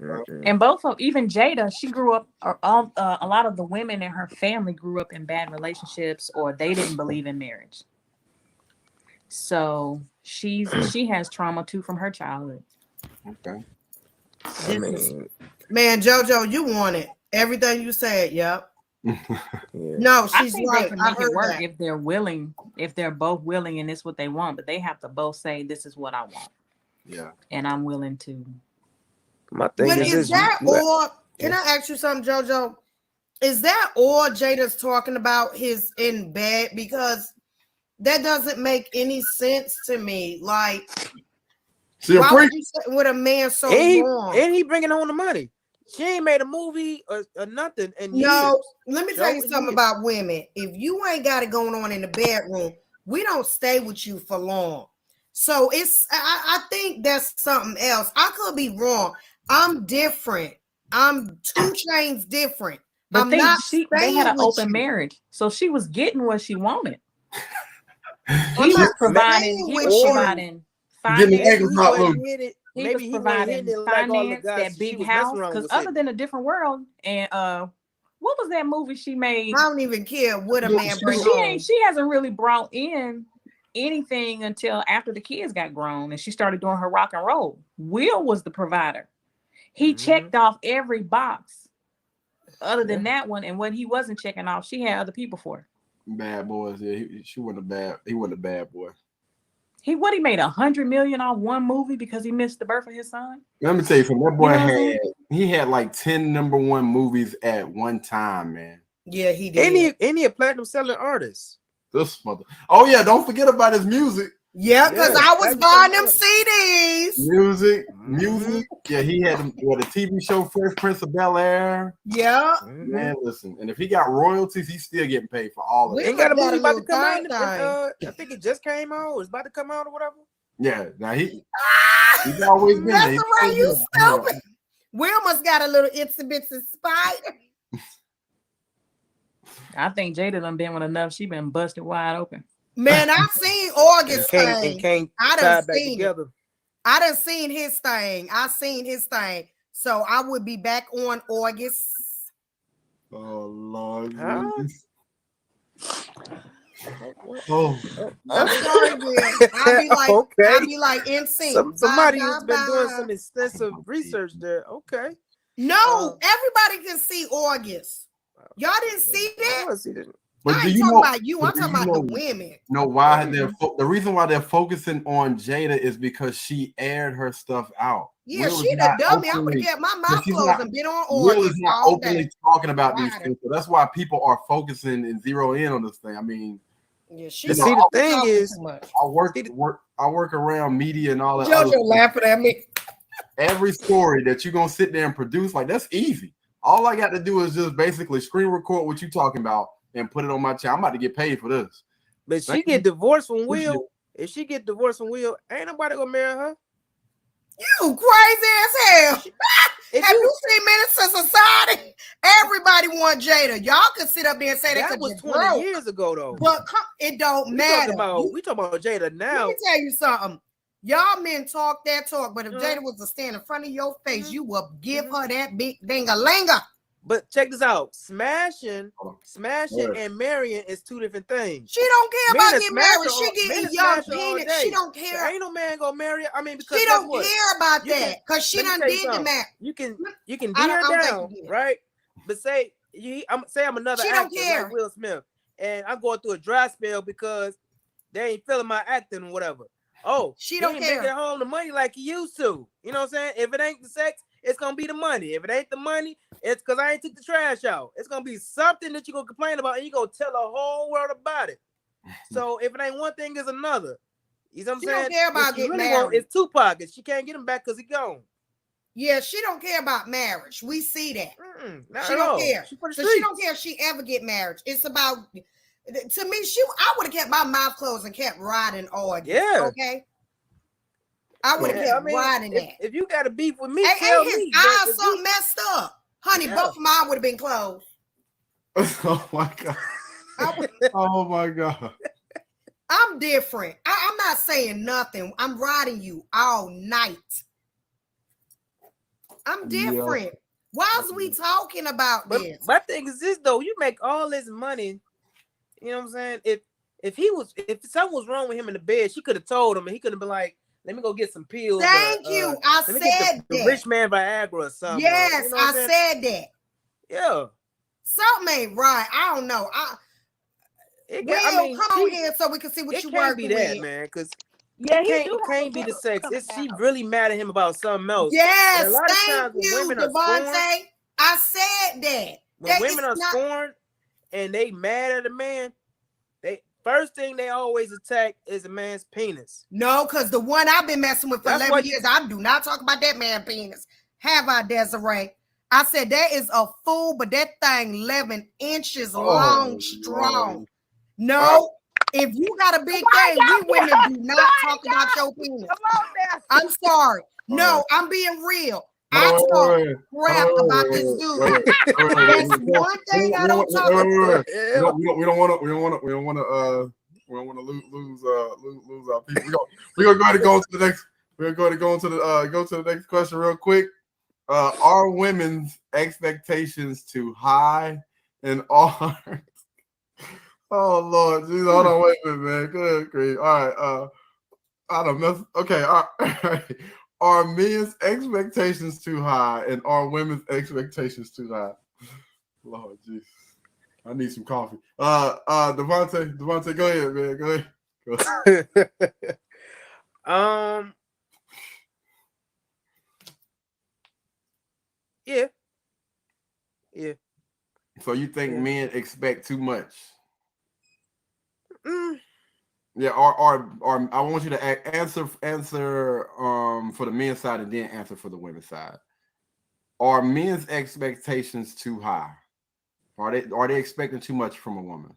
And both of even Jada, she grew up. A lot of the women in her family grew up in bad relationships, or they didn't believe in marriage. So she has trauma too from her childhood. Okay. Man, JoJo, you want it. Everything you said, yep. Yeah. No, I she's think right. they can make it work if they're willing, if they're both willing and it's what they want, but they have to both say, this is what I want. Yeah. And I'm willing to. My thing is that or can I ask you something, JoJo? Is that all Jada's talking about his in bed? Because that doesn't make any sense to me. Like, why would you say with a man so long? And he bringing home the money. She ain't made a movie or nothing. And let me tell you something about women. If you ain't got it going on in the bedroom, we don't stay with you for long. So I think that's something else. I could be wrong. I'm different. I'm 2 chains different. But they had an open marriage, so she was getting what she wanted. He was providing finance. Maybe he was providing finance, that big house. Because other than A Different World and what was that movie she made? I don't even care what a man brings home. She hasn't really brought in anything until after the kids got grown and she started doing her rock and roll. Will was the provider. He checked off every box other than that one, and what he wasn't checking off, she had other people for. Bad boys, yeah. He wasn't a bad boy. He made $100 million off one movie because he missed the birth of his son. Let me tell you something. That boy had like 10 #1 movies at one time, man. Yeah, he did. And he a platinum selling artist. This mother. Oh yeah, don't forget about his music. Yeah, because I was buying them CDs. Music. Yeah, he had the TV show Fresh Prince of Bel-Air. Yeah. Man, listen. And if he got royalties, he's still getting paid for all of it. Ain't got a movie about to come out. I think it just came out. It's about to come out or whatever. Yeah. Now he's always been there. That's right, you stupid. Will must got a little itsy bitsy spider. I think Jada done been with enough. She been busted wide open. Man, I've seen August thing. I done seen it. I done seen his thing. I seen his thing. So I would be back on August. Oh Lord. I'm sorry, Will. I'll be like NSYNC. Somebody has been doing some extensive research there. Okay. No, everybody can see August. Y'all didn't see that? But I ain't talking about you. I'm talking about the women. No, why the reason why they're focusing on Jada is because she aired her stuff out. Yeah, she the dummy. I would have kept my mouth closed and been on August. Will is not openly talking about these things, so that's why people are focusing and zero in on this thing. I mean, yeah, the thing is, I work around media and all that. JoJo laughing at me. Every story that you're gonna sit there and produce, like that's easy. All I got to do is just basically screen record what you're talking about and put it on my channel. I'm about to get paid for this. But she get divorced from Will. If she get divorced from Will, ain't nobody gonna marry her. You crazy as hell. Have you seen Menace to Society? Everybody want Jada. Y'all can sit up there and say that was 20 years ago, though. But it don't matter. We talking about Jada now. Let me tell you something. Y'all men talk that talk, but if Mhm. Jada was to stand in front of your face, Mhm. you would give Mhm. her that big ding-a-linger. But check this out: smashing Hold on. and marrying is two different things. She don't care Men about to getting smash married. her She all, men getting to young smash her all penis. She day. don't But care. ain't no man gonna marry her. I mean, because She guess don't what? care about You can that because she let me done tell you did the something. marriage. You can I D her don't think down, she did. right? But say I'm another She don't actor care. like Will Smith, and I'm going through a dry spell because they ain't feeling my acting or whatever. Oh, She he don't ain't care. making home the money like he used to. You know what I'm saying? If it ain't the sex, it's gonna be the money. If it ain't the money, it's because I ain't took the trash out. It's gonna be something that you're gonna complain about, and you're gonna tell the whole world about it. So if it ain't one thing, it's another. You know what I'm She saying? don't care What about she getting really want married. is Tupac, and she can't get him back because he gone. Yeah, she don't care about marriage. We see that. Not She at don't all. care. She for the So she streets. don't care if she ever get married. It's about, to me, I would have kept my mouth closed and kept riding arguments. Yeah. Okay. I would have Yeah, kept riding that. if you got a beef with me, Ain't tell his me. But eyes if something you, messed up? Honey, Yeah. both of mine would have been closed. Oh my god. Oh my god. I'm different. I'm not saying nothing. I'm riding you all night. I'm different. Why is we talking about but this? my thing is this though, you make all this money. You know what I'm saying? If something was wrong with him in the bed, she could have told him, and he could have been like, "Let me go get some pills." Thank you. I let me get said the that. rich man Viagra or something. Yes, you know what I I'm saying? said that. Yeah. Something ain't right. I don't know. Come on here so we can see what it you can't be working that, with. man, because Yeah, it he do have can't a be the book sex. coming She out. really mad at him about something else. And a Yes, lot of thank times when you, women are scorned, Devontae. I said that. when That women is are not. scorned and they mad at a man, they first thing they always attack is a man's penis. No, because the one I've been messing with for That's 11 why years, I do not talk about that man penis. Have I, Desiree? I said that is a fool, but that thing 11 inches long, strong. Lord. No, if you got a big thing, we women do not talk about your penis. Come on now. I'm sorry. No, right. I'm being real. Hold I on, talk wait. crap about this dude. That's one thing I don't talk about. We don't want to lose our people. We're gonna go ahead and go to the next. We're going to go to the next question real quick. Are women's expectations too high, and are oh Lord, Jesus, hold on, wait a minute, man. Good grief. All right, I don't know. Okay, all right. Are men's expectations too high, and are women's expectations too high? Lord Jesus, I need some coffee. Devontae, go ahead, man. Go ahead. Yeah. So you think men expect too much? Yeah, or I want you to answer for the men's side and then answer for the women's side. Are men's expectations too high? Are they expecting too much from a woman?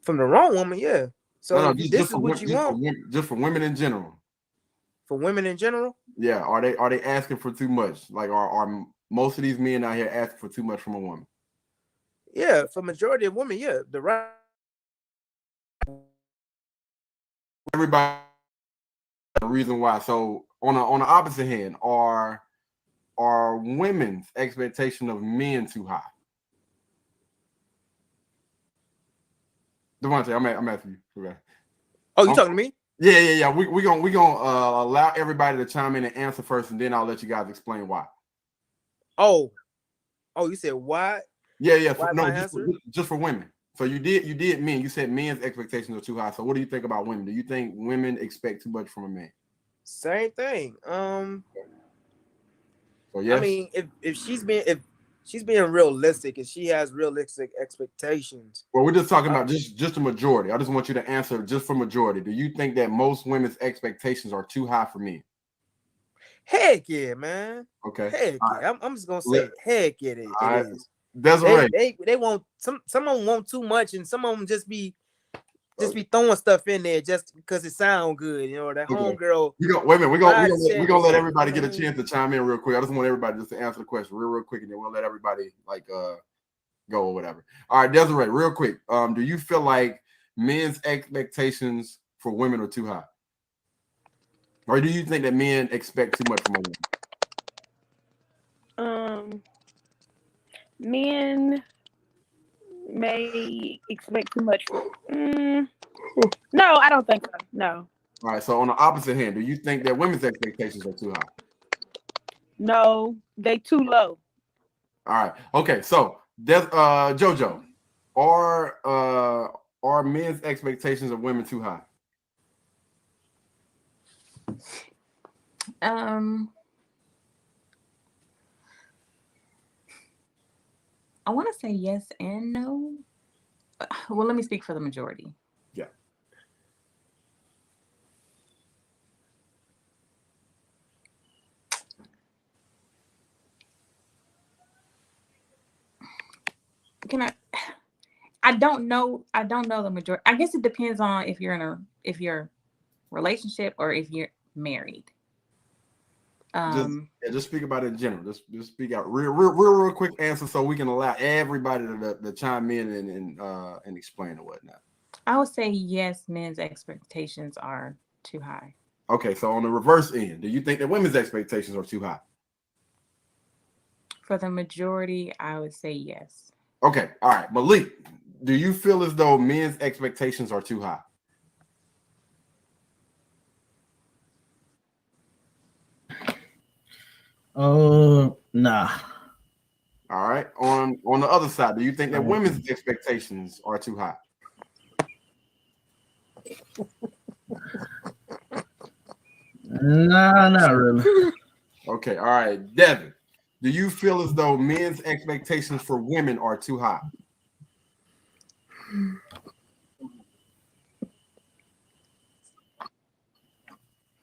From the wrong woman, yeah. So No, this is what you want just for women in general. for women in general. Yeah, are they asking for too much? Like are most of these men out here asking for too much from a woman? Yeah, for majority of women, yeah, the right. Everybody, the reason why. So on the opposite hand, are women's expectation of men too high? Devontae, I'm asking you. Okay. Oh, you talking to me? Yeah. We gonna allow everybody to chime in and answer first, and then I'll let you guys explain why. Oh, you said why? Yeah. Just for women. So you did men. You said men's expectations are too high. So what do you think about women? Do you think women expect too much from a man? Same thing. So yes. I mean, if she's being realistic and she has realistic expectations. Well, we're just talking about just a majority. I just want you to answer just for majority. Do you think that most women's expectations are too high for men? Heck yeah, man. Okay. Heck yeah. I'm just gonna say heck yeah, it is. Desiree. They want some of them want too much, and some of them just be throwing stuff in there just because it sound good, you know. That homegirl. Wait a minute. We're gonna let everybody get a chance to chime in real quick. I just want everybody just to answer the question real quick, and then we'll let everybody go or whatever. All right, Desiree, real quick. Do you feel like men's expectations for women are too high? Or do you think that men expect too much from a woman? Men may expect too much. No, I don't think so. No. All right. So on the opposite hand, do you think that women's expectations are too high? No, they too low. All right. Okay. So JoJo, are men's expectations of women too high? I want to say yes and no. Well, let me speak for the majority. Yeah. Can I don't know. I don't know the majority. I guess it depends on if you're in a relationship or if you're married. Just speak about it in general. Just speak out real quick answer so we can allow everybody to chime in and explain and whatnot. I would say yes, men's expectations are too high. Okay, so on the reverse end, do you think that women's expectations are too high? For the majority, I would say yes. Okay, all right. Malik, do you feel as though men's expectations are too high? Nah. All right. On the other side, do you think that women's expectations are too high? Nah, not really. Okay, all right. Devin, do you feel as though men's expectations for women are too high?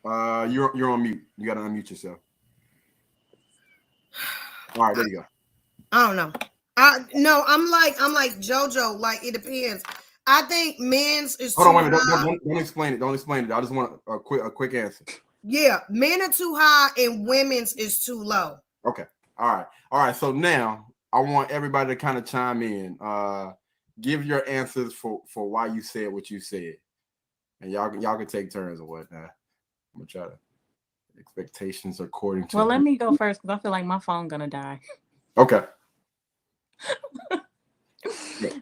You're on mute. You got to unmute yourself. All right, there you go. I don't know. No, I'm like JoJo. Like it depends. I think men's is Hold on, too wait a minute. high. Don't explain it. Don't explain it. I just want a quick answer. Yeah, men are too high and women's is too low. Okay. All right. So now I want everybody to kind of chime in. Give your answers for why you said what you said, and y'all can take turns or whatnot. I'm gonna try to expectations according to. Well, let me go first because I feel like my phone's gonna die. Okay.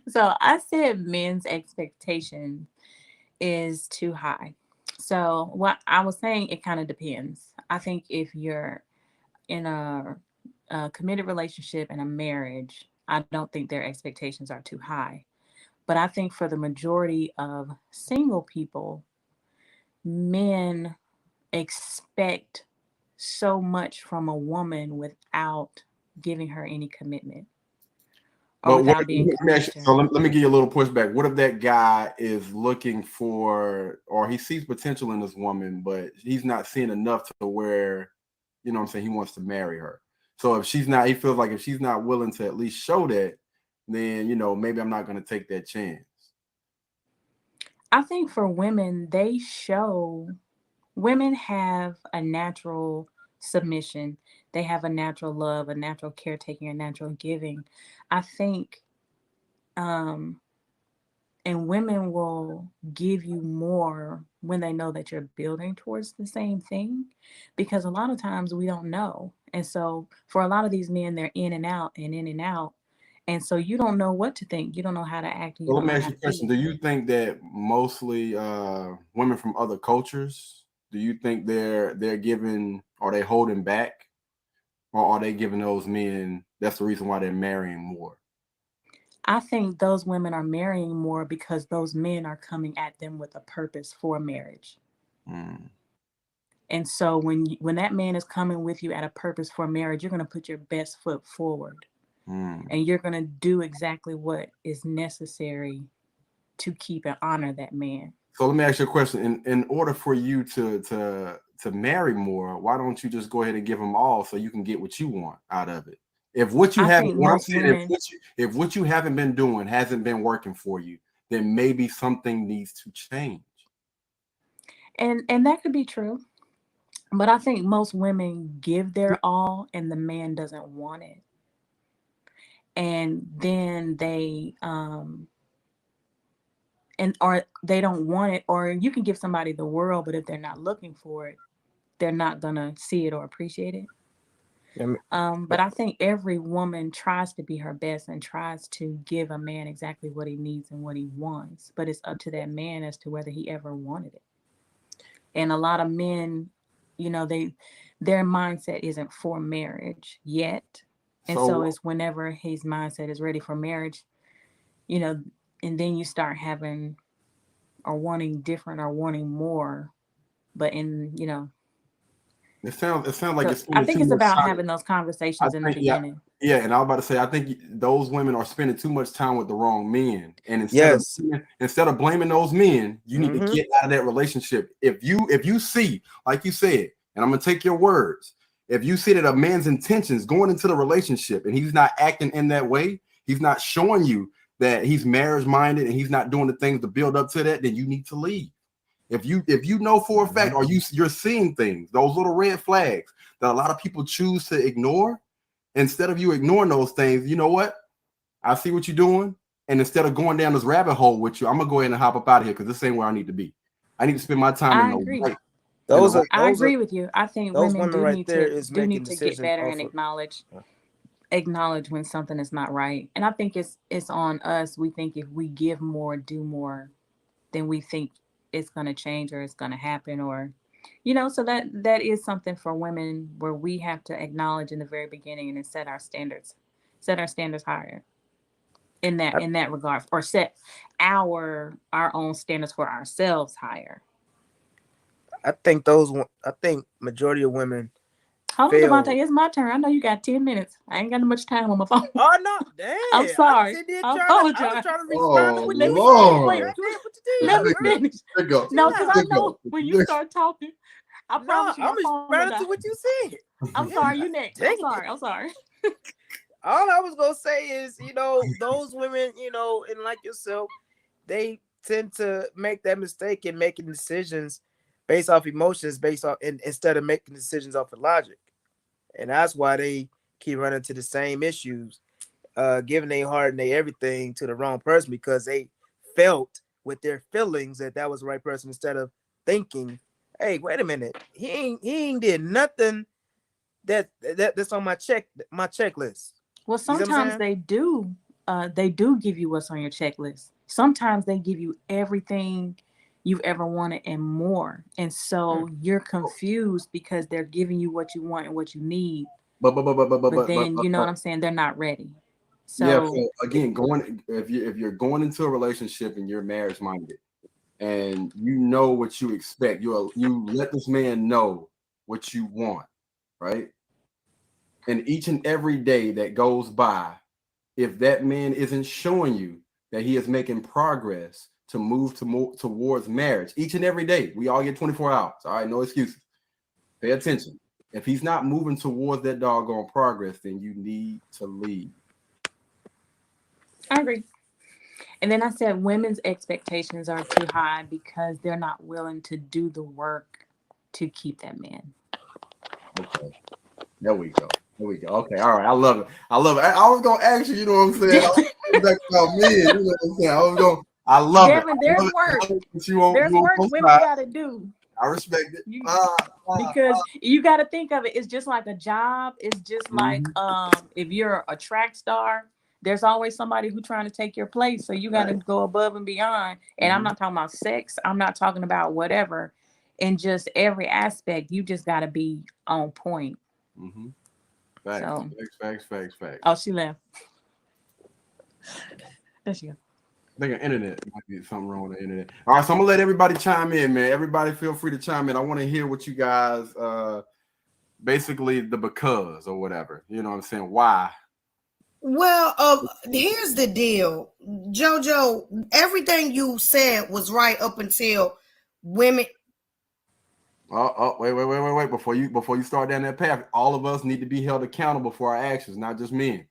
So I said men's expectation is too high. So what I was saying, it kind of depends. I think if you're in a committed relationship and a marriage, I don't think their expectations are too high. But I think for the majority of single people, men expect so much from a woman without giving her any commitment. But let me give you a little pushback. What if that guy is looking for, or he sees potential in this woman, but he's not seeing enough to where, you know what I'm saying, he wants to marry her. So if she's not, he feels like if she's not willing to at least show that, then, you know, maybe I'm not going to take that chance. I think for women, women have a natural submission. They have a natural love, a natural caretaking, a natural giving. I think, and women will give you more when they know that you're building towards the same thing, because a lot of times we don't know. And so for a lot of these men, they're in and out and in and out. And so you don't know what to think. You don't know how to act. So let me ask you a question. Do you think that mostly women from other cultures, do you think they're giving, are they holding back, or are they giving those men, that's the reason why they're marrying more? I think those women are marrying more because those men are coming at them with a purpose for marriage. And so when that man is coming with you at a purpose for marriage, you're going to put your best foot forward. And you're going to do exactly what is necessary to keep and honor that man. So let me ask you a question. In order for you to marry more, why don't you just go ahead and give them all so you can get what you want out of it? If what you haven't, if what you haven't been doing hasn't been working for you, then maybe something needs to change. And that could be true. But I think most women give their all and the man doesn't want it. And then they or they don't want it, or you can give somebody the world, but if they're not looking for it, they're not gonna see it or appreciate it. Yeah, But I think every woman tries to be her best and tries to give a man exactly what he needs and what he wants. But it's up to that man as to whether he ever wanted it. And a lot of men, their mindset isn't for marriage yet. And so So it's whenever his mindset is ready for marriage, you know, and then you start having or wanting different or wanting more. But it sounds like so you're I spending think too it's much about time. having those I conversations in the think, yeah, beginning. yeah, and I was about to say, I think those women are spending too much time with the wrong men, and yes. instead of blaming those men, you need to Mhm. get out of that relationship. If you see, like you said, and I'm gonna take your words, if you see that a man's intentions going into the relationship and he's not acting in that way, he's not showing you that he's marriage minded and he's not doing the things to build up to that, then you need to leave. If you know for a fact, or you're seeing things, those little red flags that a lot of people choose to ignore, instead of you ignoring those things, you know what? I see what you're doing. And instead of going down this rabbit hole with you, I'm gonna go ahead and hop up out of here because this ain't where I need to be. I need to spend my time in I the agree. right in the Those right. are I those are agree with you. I think those women women do right need there to is do making need to get decisions better off and of. acknowledge when something is not right. And I think it's on us. We think if we give more, do more, then we think it's going to change or it's going to happen, or so that is something for women where we have to acknowledge in the very beginning and set our standards higher in that I, in that regard, or set our own standards for ourselves higher. I think majority of women Hold on, fail. Devontae, it's my turn. I know you got 10 minutes. I ain't got much time on my phone. Oh no, damn! I'm I sorry. sit there I I was apologize. trying to respond to Oh what Let you me said. wait. Lord. Goddamn, what you Let me did, bro? finish. Nigga, No, Chill because I out. know when you nigga. start talking, I No, promise you I'm my phone will responding die. to what you said. I'm Yeah, sorry, you next. dang I'm it. sorry. I'm sorry. All I was gonna say is, those women, and like yourself, they tend to make that mistake in making decisions based off emotions, instead of making decisions off of logic, and that's why they keep running to the same issues, giving their heart and their everything to the wrong person because they felt with their feelings that was the right person instead of thinking, hey, wait a minute, he ain't did nothing that's on my checklist. Well, You see what I'm sometimes saying? they do. They do give you what's on your checklist. Sometimes they give you everything you've ever wanted and more. And so you're confused because they're giving you what you want and what you need. But but but but but but But but but, then, but, you know what but I'm saying? They're not ready. yeah. So, So again, going if you're going into a relationship and you're marriage minded and you know what you expect, you let this man know what you want, right? And each and every day that goes by, if that man isn't showing you that he is making progress to move towards marriage, each and every day, we all get 24 hours. All right, no excuses. Pay attention. If he's not moving towards that doggone progress, then you need to leave. I agree. And then I said women's expectations are too high because they're not willing to do the work to keep that man. Okay, there we go. There we go. Okay, all right. I love it. I love it. I was gonna ask you. You know what I'm saying? I was back about men. You know what I'm saying? I was going. I love it. Devin, I there's love it. I work. love it that you on There's work both women sides. got to do. I respect it. You because you got to think of it. It's just like a job. It's just like Mhm. if you're a track star, there's always somebody who's trying to take your place. So you got to Right. go above and beyond. And I'm Mhm. not talking about sex. I'm not talking about whatever. In just every aspect, you just got to be on point. Mhm. Facts. So, Facts. oh, she left. There she go. I think the internet might be something wrong with the internet. All right, so I'm gonna let everybody chime in, man. Everybody feel free to chime in. I want to hear what you guys basically the because or whatever. You know what I'm saying? Why? Well, here's the deal, Jojo. Everything you said was right up until women. Wait. Before you start down that path, all of us need to be held accountable for our actions, not just men.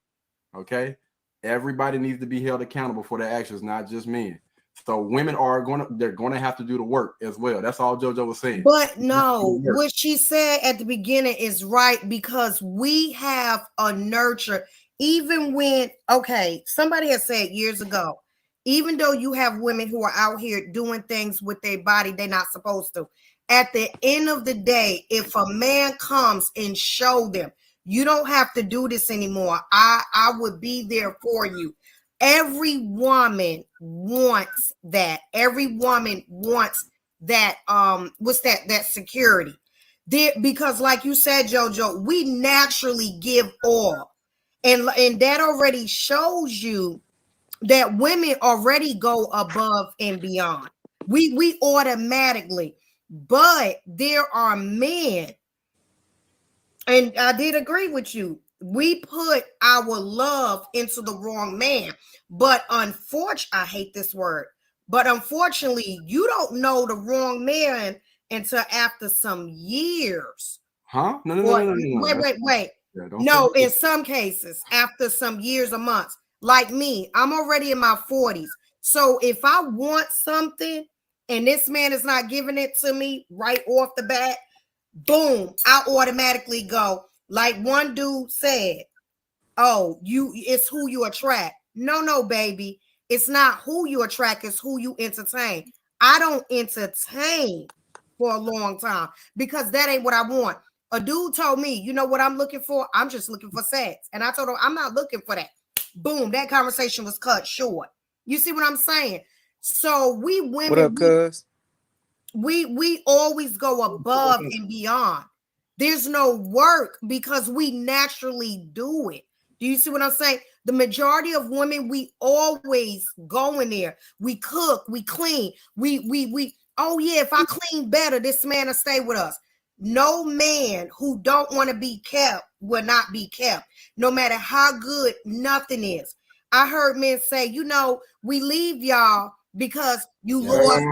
Okay? Everybody needs to be held accountable for their actions, not just men. So women they're gonna have to do the work as well. That's all JoJo was saying. But no, what she said at the beginning is right because we have a nurture. Even when, okay, somebody has said years ago, even though you have women who are out here doing things with their body they're not supposed to, At the end of the day, if a man comes and show them, you don't have to do this anymore. I would be there for you. Every woman wants that. Every woman wants that what's that security. There, because like you said, Jojo, we naturally give all. And that already shows you that women already go above and beyond. We automatically, but there are men, and I did agree with you. We put our love into the wrong man, but unfortunately, I hate this word, but unfortunately, you don't know the wrong man until after some years. Huh? No, no, no, Or no, no, no. wait. Yeah, don't say No, in that. some cases, after some years or months. Like me, I'm already in my 40s. So if I want something and this man is not giving it to me right off the bat, boom, I automatically go. Like one dude said, oh, it's who you attract. No, baby. It's not who you attract, it's who you entertain. I don't entertain for a long time because that ain't what I want. A dude told me, you know what I'm looking for? I'm just looking for sex. And I told him, I'm not looking for that. Boom, that conversation was cut short. You see what I'm saying? So we What up, women, cuz? we always go above and beyond. There's no work because we naturally do it. Do you see what I'm saying? The majority of women, we always go in there. We cook, we clean, we oh yeah, if I clean better, this man will stay with us. No man who don't want to be kept will not be kept, no matter how good nothing is. I heard men say, we leave y'all because you Wait, lost.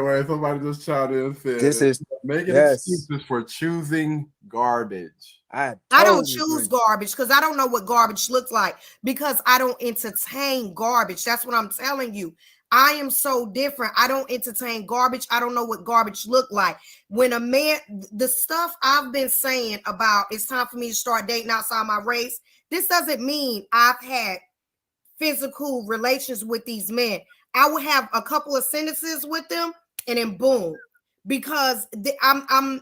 wait. Somebody just chimed in and This said, is making yes. excuses for choosing garbage. I I don't totally choose agree. garbage because I don't know what garbage looks like because I don't entertain garbage. That's what I'm telling you. I am so different. I don't entertain garbage. I don't know what garbage look like. When a man, the stuff I've been saying about it's time for me to start dating outside my race, this doesn't mean I've had physical relations with these men. I would have a couple of sentences with them and then boom. Because I'm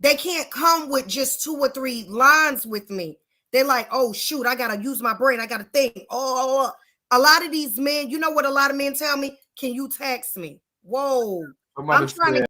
they can't come with just 2 or 3 lines with me. They're like, oh shoot, I gotta use my brain. I gotta think. Oh, a lot of these men, you know what a lot of men tell me? Can you text me? Whoa. Somebody I'm trying to said,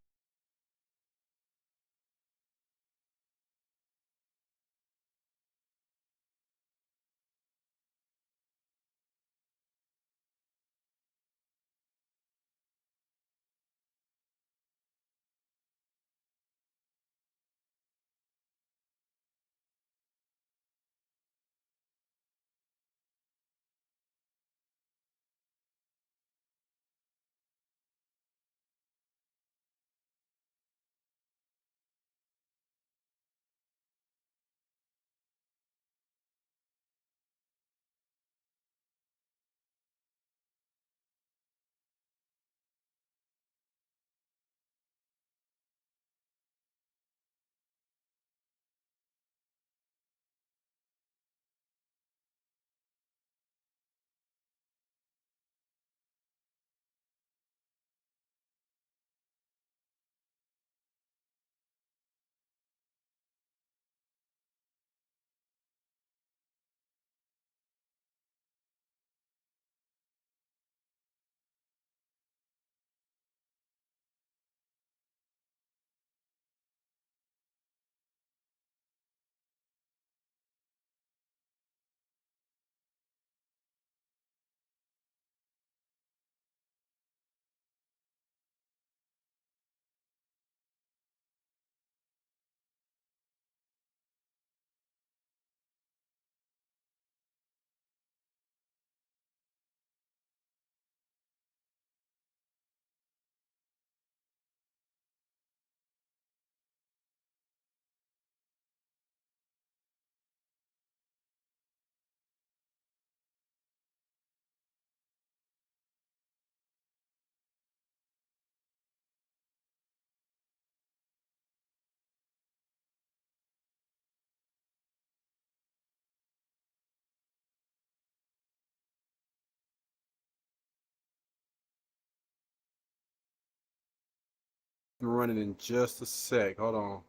I'm running in just a sec. Hold on.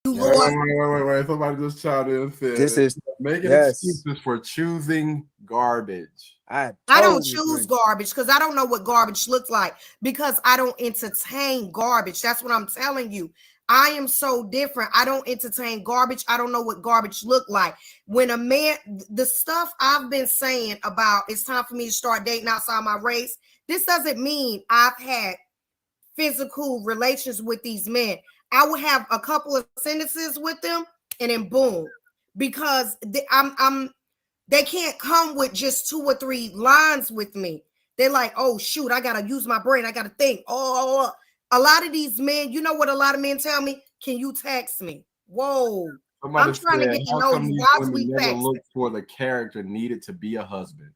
You Wait, Lord. wait. Somebody just chimed in and said This is making yes. excuses for choosing garbage. I don't totally choose agree. garbage because I don't know what garbage looks like because I don't entertain garbage. That's what I'm telling you. I am so different. I don't entertain garbage. I don't know what garbage look like. When a man, the stuff I've been saying about it's time for me to start dating outside my race, this doesn't mean I've had physical relations with these men. I will have a couple of sentences with them and then boom. Because they can't come with just 2 or 3 lines with me. They're like, oh shoot, I gotta use my brain. I gotta think. Oh, a lot of these men, you know what a lot of men tell me? Can you text me? Whoa. Somebody I'm trying to said, get to how know come you. these Watch women we never text. look for the character needed to be a husband?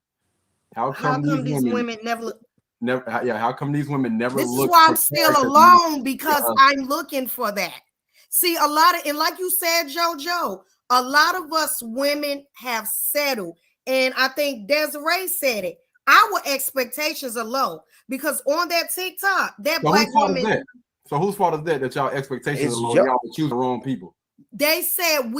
How How come come these these women women never never? Yeah, how come these women never This is look why for I'm still character needed alone to be a because husband? I'm looking for that. See, a lot of, and like you said, JoJo, a lot of us women have settled. And I think Desiree said it. Our expectations are low because on that TikTok, that So black whose fault is woman, that? So whose fault is that? That y'all expectations are It's low. yo- Y'all choose the wrong people. they said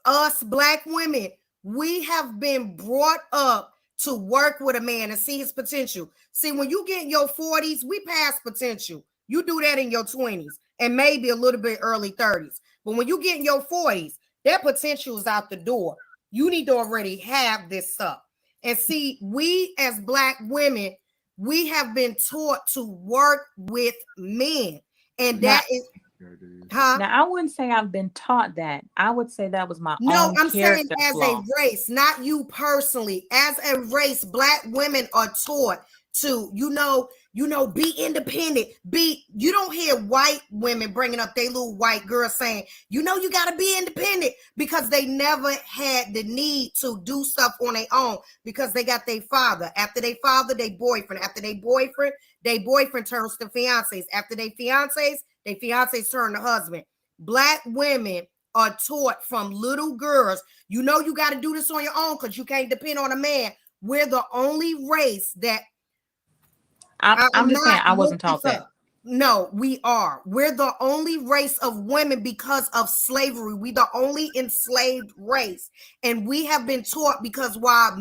us black women, we have been brought up to work with a man and see his potential. See, when you get in your 40s, we pass potential. You do that in your 20s and maybe a little bit early 30s. But when you get in your 40s, that potential is out the door. You need to already have this stuff. And see, we as black women, we have been taught to work with men. And Now, that is, huh? now I wouldn't say I've been taught that. I would say that was my No, own I'm saying character as a flaw. race, not you personally. As a race, black women are taught to, be independent. You don't hear white women bringing up their little white girls saying, you got to be independent because they never had the need to do stuff on their own because they got their father. After they father, they boyfriend. After they boyfriend turns to fiancés. After they fiancés turn to husband. Black women are taught from little girls, you got to do this on your own because you can't depend on a man. We're the only race that I'm I'm just saying not I wasn't looking taught for. that. No, we are. We're the only race of women because of slavery. We the only enslaved race. And we have been taught because while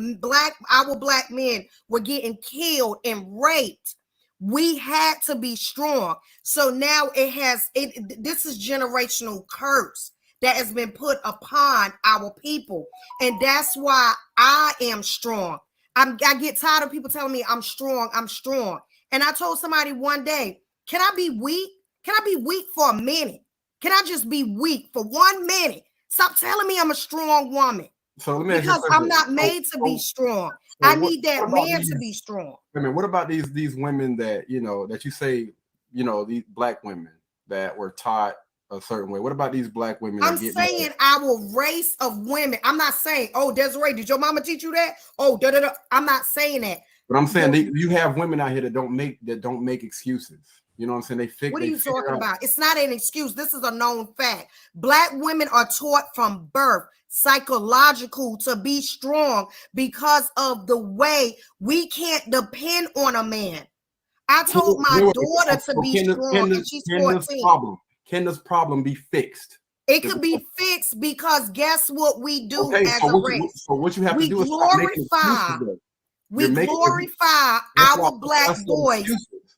our black men were getting killed and raped, we had to be strong. So now this is generational curse that has been put upon our people. And that's why I am strong. I get tired of people telling me I'm strong. I'm strong. And I told somebody one day, can I be weak? Can I be weak for a minute? Can I just be weak for 1 minute? Stop telling me I'm a strong woman So let me ask you a because I'm question. not made to be strong. So I what, need what that about man to these? be strong. I mean, what about these women that that you say these black women that were taught a certain way? What about these black women I'm that get mad? saying our race of women. I'm not saying, oh, Desiree, did your mama teach you that? Oh, da da da. I'm not saying that. But I'm saying you have women out here that don't make excuses. You know what I'm saying? What are They you figure talking out. about? It's not an excuse. This is a known fact. Black women are taught from birth, psychological, to be strong because of the way we can't depend on a man. I told my daughter to be strong, and she's 14. Can this problem be fixed? It could be fixed because guess what we do Okay, as so a race? what you have to We do is stop making glorify, excuses. Though. we You're making glorify that's why our black that's the boys. excuses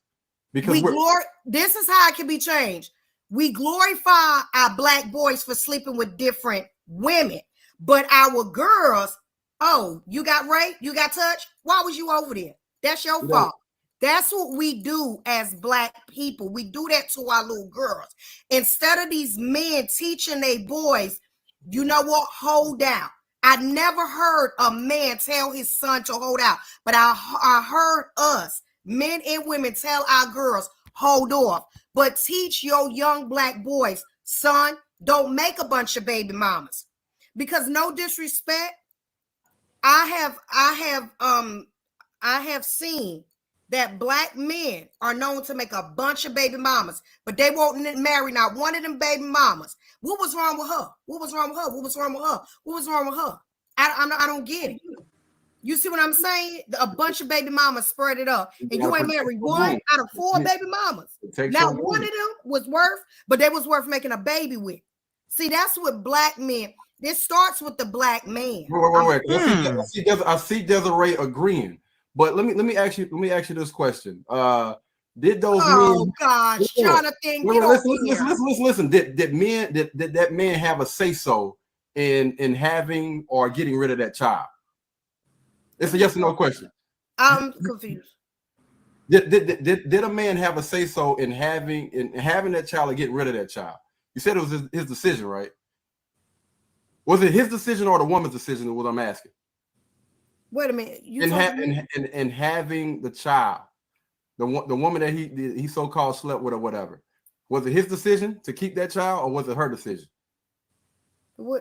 because we're This is how it can be changed. We glorify our black boys for sleeping with different women, but our girls, oh, you got raped, you got touched. Why was you over there? That's your fault. That's what we do as black people. We do that to our little girls. Instead of these men teaching their boys, you know what? Hold down. I never heard a man tell his son to hold out, but I heard us, men and women, tell our girls, hold off. But teach your young Black boys, son, don't make a bunch of baby mamas. Because no disrespect, I have seen that Black men are known to make a bunch of baby mamas, but they won't marry not one of them baby mamas. What was wrong with her? What was wrong with her? What was wrong with her? What was wrong with her? I don't get it. You see what I'm saying? A bunch of baby mamas spread it up, and you ain't married one out of 4 baby mamas. Not one of them was worth, but they was worth making a baby with. See, that's what Black men. This starts with the Black man. Wait. I see Desiree agreeing, but let me ask you this question. Did those men? Gosh, Jonathan, listen. Did that man have a say so in having or getting rid of that child? It's a yes or no question. I'm confused. Did a man have a say so in having that child or getting rid of that child? You said it was his decision, right? Was it his decision or the woman's decision? Is what I'm asking. Wait a minute. In having the child, the woman that he so-called slept with or whatever, was it his decision to keep that child or was it her decision?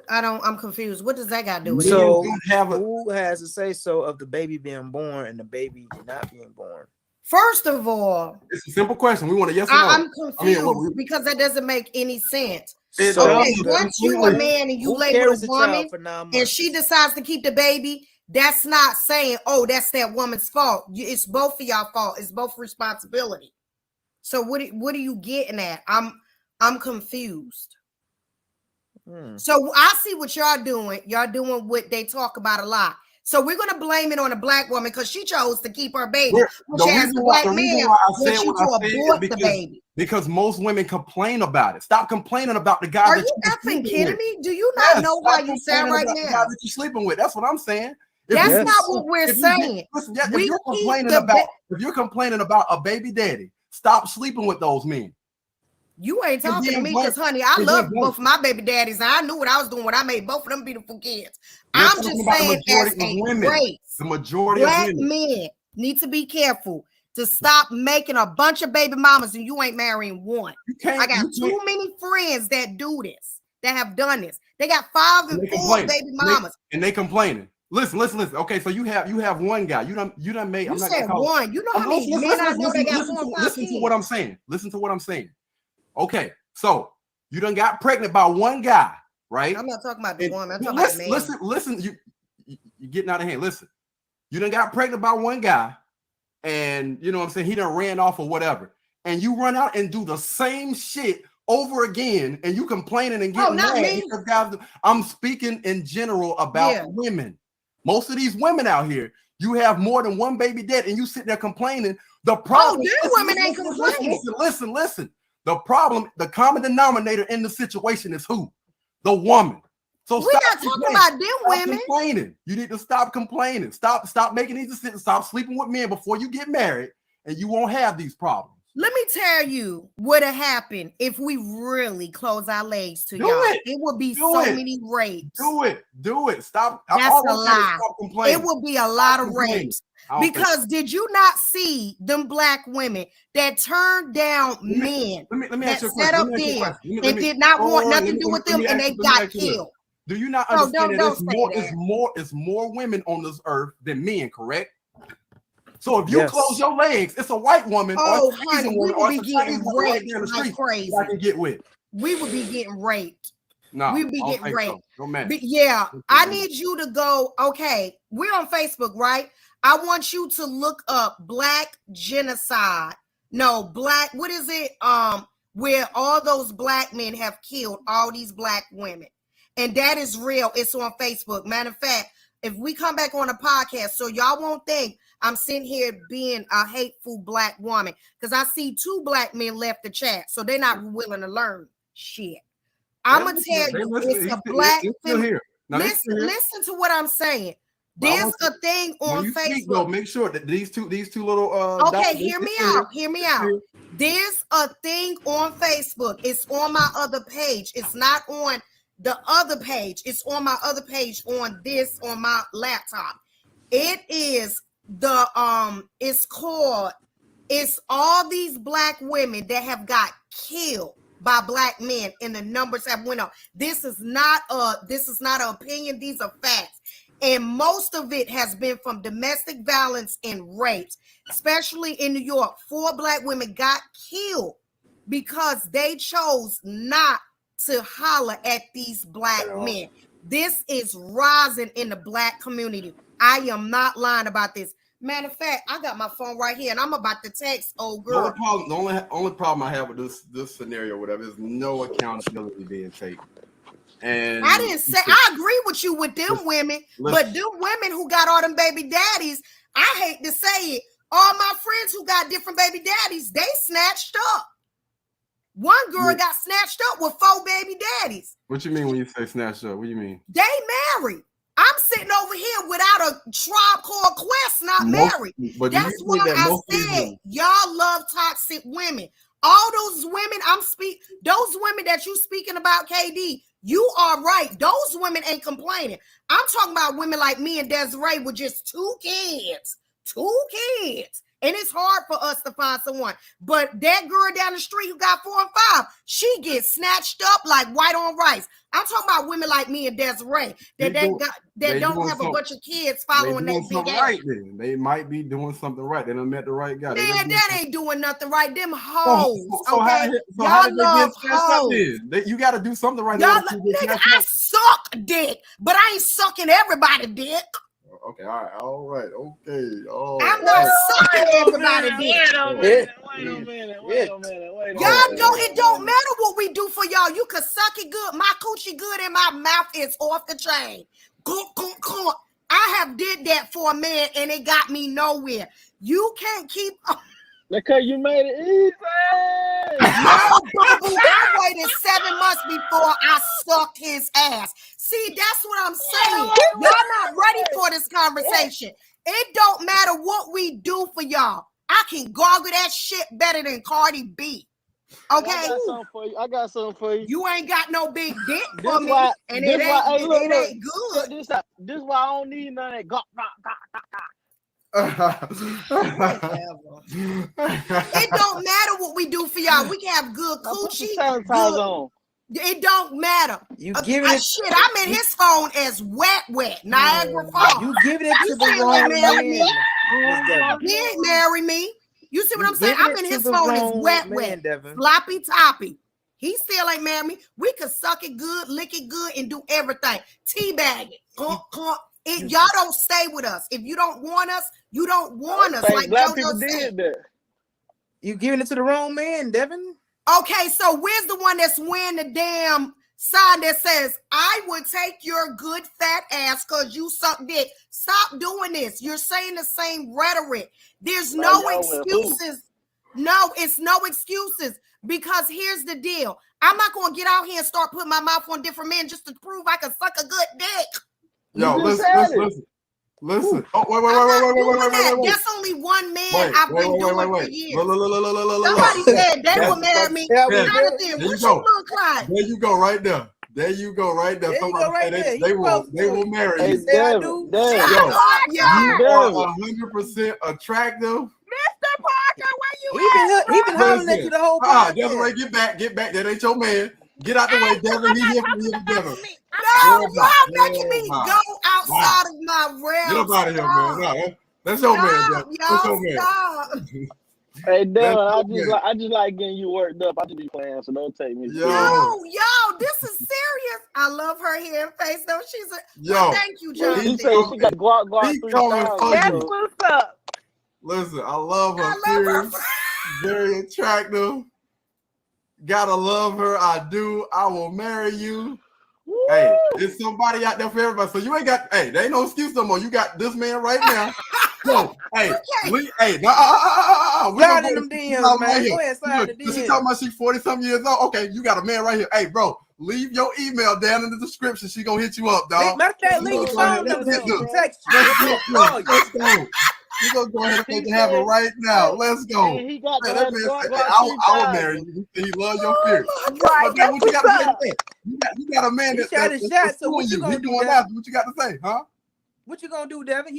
I'm confused. What does that got to do with it? So who has a say so of the baby being born and the baby not being born? First of all, it's a simple question. We want a yes or no. I'm confused because that doesn't make any sense. So once you a man and you lay with a woman and she decides to keep the baby, that's not saying, oh, that's that woman's fault. It's both of y'all fault. It's both responsibility. So what are you getting at? I'm confused. So I see what y'all doing. Y'all doing what they talk about a lot. So we're gonna blame it on a Black woman because she chose to keep her baby, which has the Black man wants you to abort the baby. Because most women complain about it. Stop complaining about the guy. Are you effing kidding me? Do you not know how you sound right now? The guy that you're sleeping with. That's what I'm saying. That's not what we're saying. If you're complaining about a baby daddy, stop sleeping with those men. You ain't talking to me because, honey, I love both of my baby daddies. And I knew what I was doing when I made both of them beautiful kids. I'm just saying, as a race, the majority Black of men need to be careful to stop making a bunch of baby mamas and you ain't marrying one. I got too many friends that do this, that have done this. They got 5 and 4 baby mamas. And they complaining. Listen. Okay, so you have one guy. You done made. You said one. You know how many men I know they got 4 and 5 kids. Listen to what I'm saying. Listen to what I'm saying. Okay, so you done got pregnant by one guy, right? I'm not talking about the woman. I'm talking about the man. Listen. You're getting out of hand. Listen, you done got pregnant by one guy, and you know what I'm saying, he done ran off or whatever, and you run out and do the same shit over again, and you complaining and getting mad because guys. I'm speaking in general about women. Most of these women out here, you have more than one baby daddy, and you sit there complaining. The problem, women ain't complaining. Listen. The problem, the common denominator in the situation is who? The woman. So we're not talking about them women. Complaining. You need to stop complaining. Stop making these decisions. Stop sleeping with men before you get married, and you won't have these problems. Let me tell you what would happen if we really close our legs to y'all. It would be so many rapes. Do it. Stop. That's a lie. It would be a lot of rapes. Because did you not see them Black women that turned down men that set up there and did not want nothing to do with them and they got killed? Do you not understand that it's more women on this earth than men, correct? So if you close your legs, it's a white woman. Honey, we would be getting raped like crazy. I can get with. We would be getting raped. No, we'd be getting raped. So. No matter. I need you to go. Okay, we're on Facebook, right? I want you to look up Black genocide. No, Black. What is it? Where all those Black men have killed all these Black women, and that is real. It's on Facebook. Matter of fact, if we come back on a podcast, so y'all won't think I'm sitting here being a hateful Black woman, because I see 2 Black men left the chat, so they're not willing to learn shit. I'm gonna tell you, it's a Black. Listen to what I'm saying. There's a thing on Facebook. Though, make sure that these two little okay, hear me out. There's a thing on Facebook. It's on my other page. It's not on the other page. It's on my other page on my laptop. It is it's called It's all these black women that have got killed by black men, and the numbers have went up. This is not an opinion. These are facts. And most of it has been from domestic violence and rapes, especially in New York. 4 black women got killed because they chose not to holler at these black men. This is rising in the black community. I am not lying about this. Matter of fact, I got my phone right here, and I'm about to text old girl. The only problem I have with this scenario, whatever, is no accountability being taken. And I didn't say I agree with you with them women, but them women who got all them baby daddies, I hate to say it, all my friends who got different baby daddies, they snatched up. One girl got snatched up with 4 baby daddies. What you mean when you say snatched up? What do you mean? They married. I'm sitting over here without a Tribe Called Quest, not married. That's why I said y'all love toxic women. All those women those women that you speaking about, KD, you are right. Those women ain't complaining. I'm talking about women like me and Desiree with just 2 kids. 2 kids. And it's hard for us to find someone. But that girl down the street who got 4 and 5, she gets snatched up like white on rice. I'm talking about women like me and Desiree that don't have a bunch of kids following that big ass. Right then. They might be doing something right. They done met the right guy. Man, that ain't doing nothing right. Them hoes. So okay? how did they get snatched up then? You got to do something right. Nigga, I suck dick, but I ain't sucking everybody dick. Okay, all right, okay. Oh, I'm not sucking everybody dick. Wait a minute. It don't matter what we do for y'all. You can suck it good. My coochie good and my mouth is off the chain. I have did that for a man and it got me nowhere. You can't keep. Because you made it easy. No, boo-boo, I waited 7 months before I sucked his ass. See, that's what I'm saying. Y'all not ready for this conversation. It don't matter what we do for y'all. I can gargle that shit better than Cardi B. Okay? I got something for you. You ain't got no big dick for me. And it ain't good. This why I don't need none of that. It don't matter what we do for y'all. We can have good coochie. On. It don't matter. You giving it shit. I'm in his phone as wet, Niagara Falls. You giving it to the wrong man. He ain't marry me. You see what I'm saying? I'm in his phone as wet, Devin. sloppy toppy. He still ain't marry me. We could suck it good, lick it good, and do everything. Teabag it. Y'all don't stay with us. If you don't want us, you don't want us. Like black JoJo people said. did that. You giving it to the wrong man, Devin. Okay, so where's the one that's wearing the damn sign that says, I would take your good fat ass because you suck dick? Stop doing this. You're saying the same rhetoric. There's no excuses. No, it's no excuses. Because here's the deal. I'm not going to get out here and start putting my mouth on different men just to prove I can suck a good dick. Yo, listen. Oh, wait. That's only one man I've been doing for years. Somebody said they will marry me. Jonathan, what you look like? There you go, right there. Somebody said they will marry you. Yo, you are 100% attractive. Mr. Parker, where you He been hollering at you the whole time. Desiree, get back. That ain't your man. Get out the way, Devin. He here for you, Devin. No, y'all making me go outside of my realm. Get up out of here, man. No, that's your man, Devin. That's your man. Stop. Hey, Devin, I just like getting you worked up. I just be playing, so don't take me. Yo, this is serious. I love her hair and face, though. She's a. Yo, thank you, Jonathan. She got guac 3,000. That's what's up. Listen, I love her. Serious, very attractive. Gotta love her. I do. I will marry you. Woo! Hey, there's somebody out there for everybody. So you ain't got. Hey, there ain't no excuse no more. You got this man right now. So, hey, we in them DMs, man. Go ahead, slide the DMs. She talking about she's 40-something years old. Okay, you got a man right here. Hey, bro, leave your email down in the description. She gonna hit you up, dog. Matter of fact, leave your phone number. Text you. We're gonna go ahead and have it right now. Let's go. He got that man I will marry you. He loves your fear. Right, that's what you got what's to up. say? You got a man that's so what you gonna He do, doing that. What you got to say, huh? What you gonna do, Devin?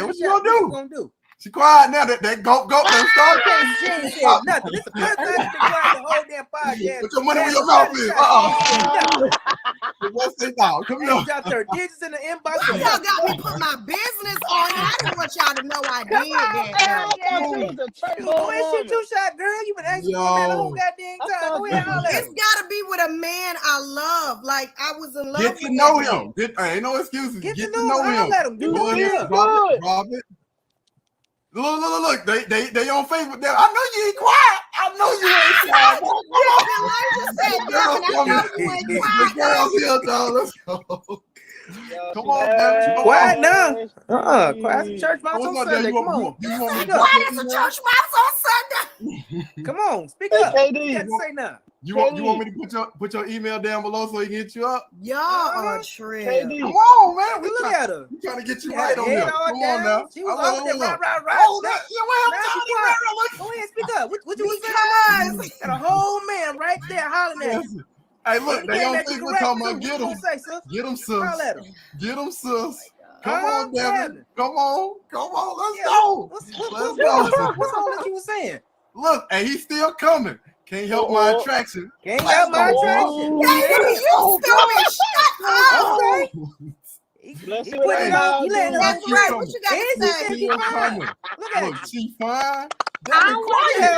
What you gonna do? She quiet now. That go. Let's go. She ain't said nothing. This is the first time she's been quiet the whole damn podcast. Put your money where your Last mouth is. time What's they now? Come she on. dropped her digits in the inbox. Why y'all got me put my business on? I didn't want y'all to know I did that. I thought you was a church Go ahead, woman. shoot your shot, girl. You been asking for that the whole goddamn time. Go ahead, holler at It's him. gotta be with a man I love. Like I was in love Get with to know that him. Ain't no excuses. Get Get to to know know him. him. Holler at him. Get Go to ahead, know him. Robert. Look. They on Facebook. I know you ain't quiet. I know you ain't quiet. Elijah said that, and I know you ain't The quiet. girls here, dog. Let's go. Come on, Devin. Come Quiet on. now. Quiet some church mouse What's on up, Devin? Sunday. Come on. You want me to Why put is your a email? church mouse on Sunday? Come on. Speak Hey, up. KD. You got to say nothing. You want me to put your email down below so he can hit you up? Y'all are trill. KD. Come on, man. Look at her. We trying to get you She right had on her here. head all Come on down. now. She was I over there. love Right. Oh, Now she that. quiet. Go ahead, speak up. What you was saying? Because Got a whole man right there hollering at you. Hey, look, they came on at you Facebook correct, talking too. about What get you them. gonna say, sis? Get them, sis. Holler at him. Get them, sis. Come Uh-huh, on, Devin. Devin. Come on. Let's Yeah, go. What's go. all that you was saying? Look, and he's still coming. Can't help my attraction. Can't Let's help my go, attraction. boy. you stupid. Shut up. Okay. Let's He see what putting it that on. dog He letting do. it That's on right. free. What you got And to she say? said she Still fine. coming. Look at Look, you. she fine. I Devin, don't quiet. Yeah.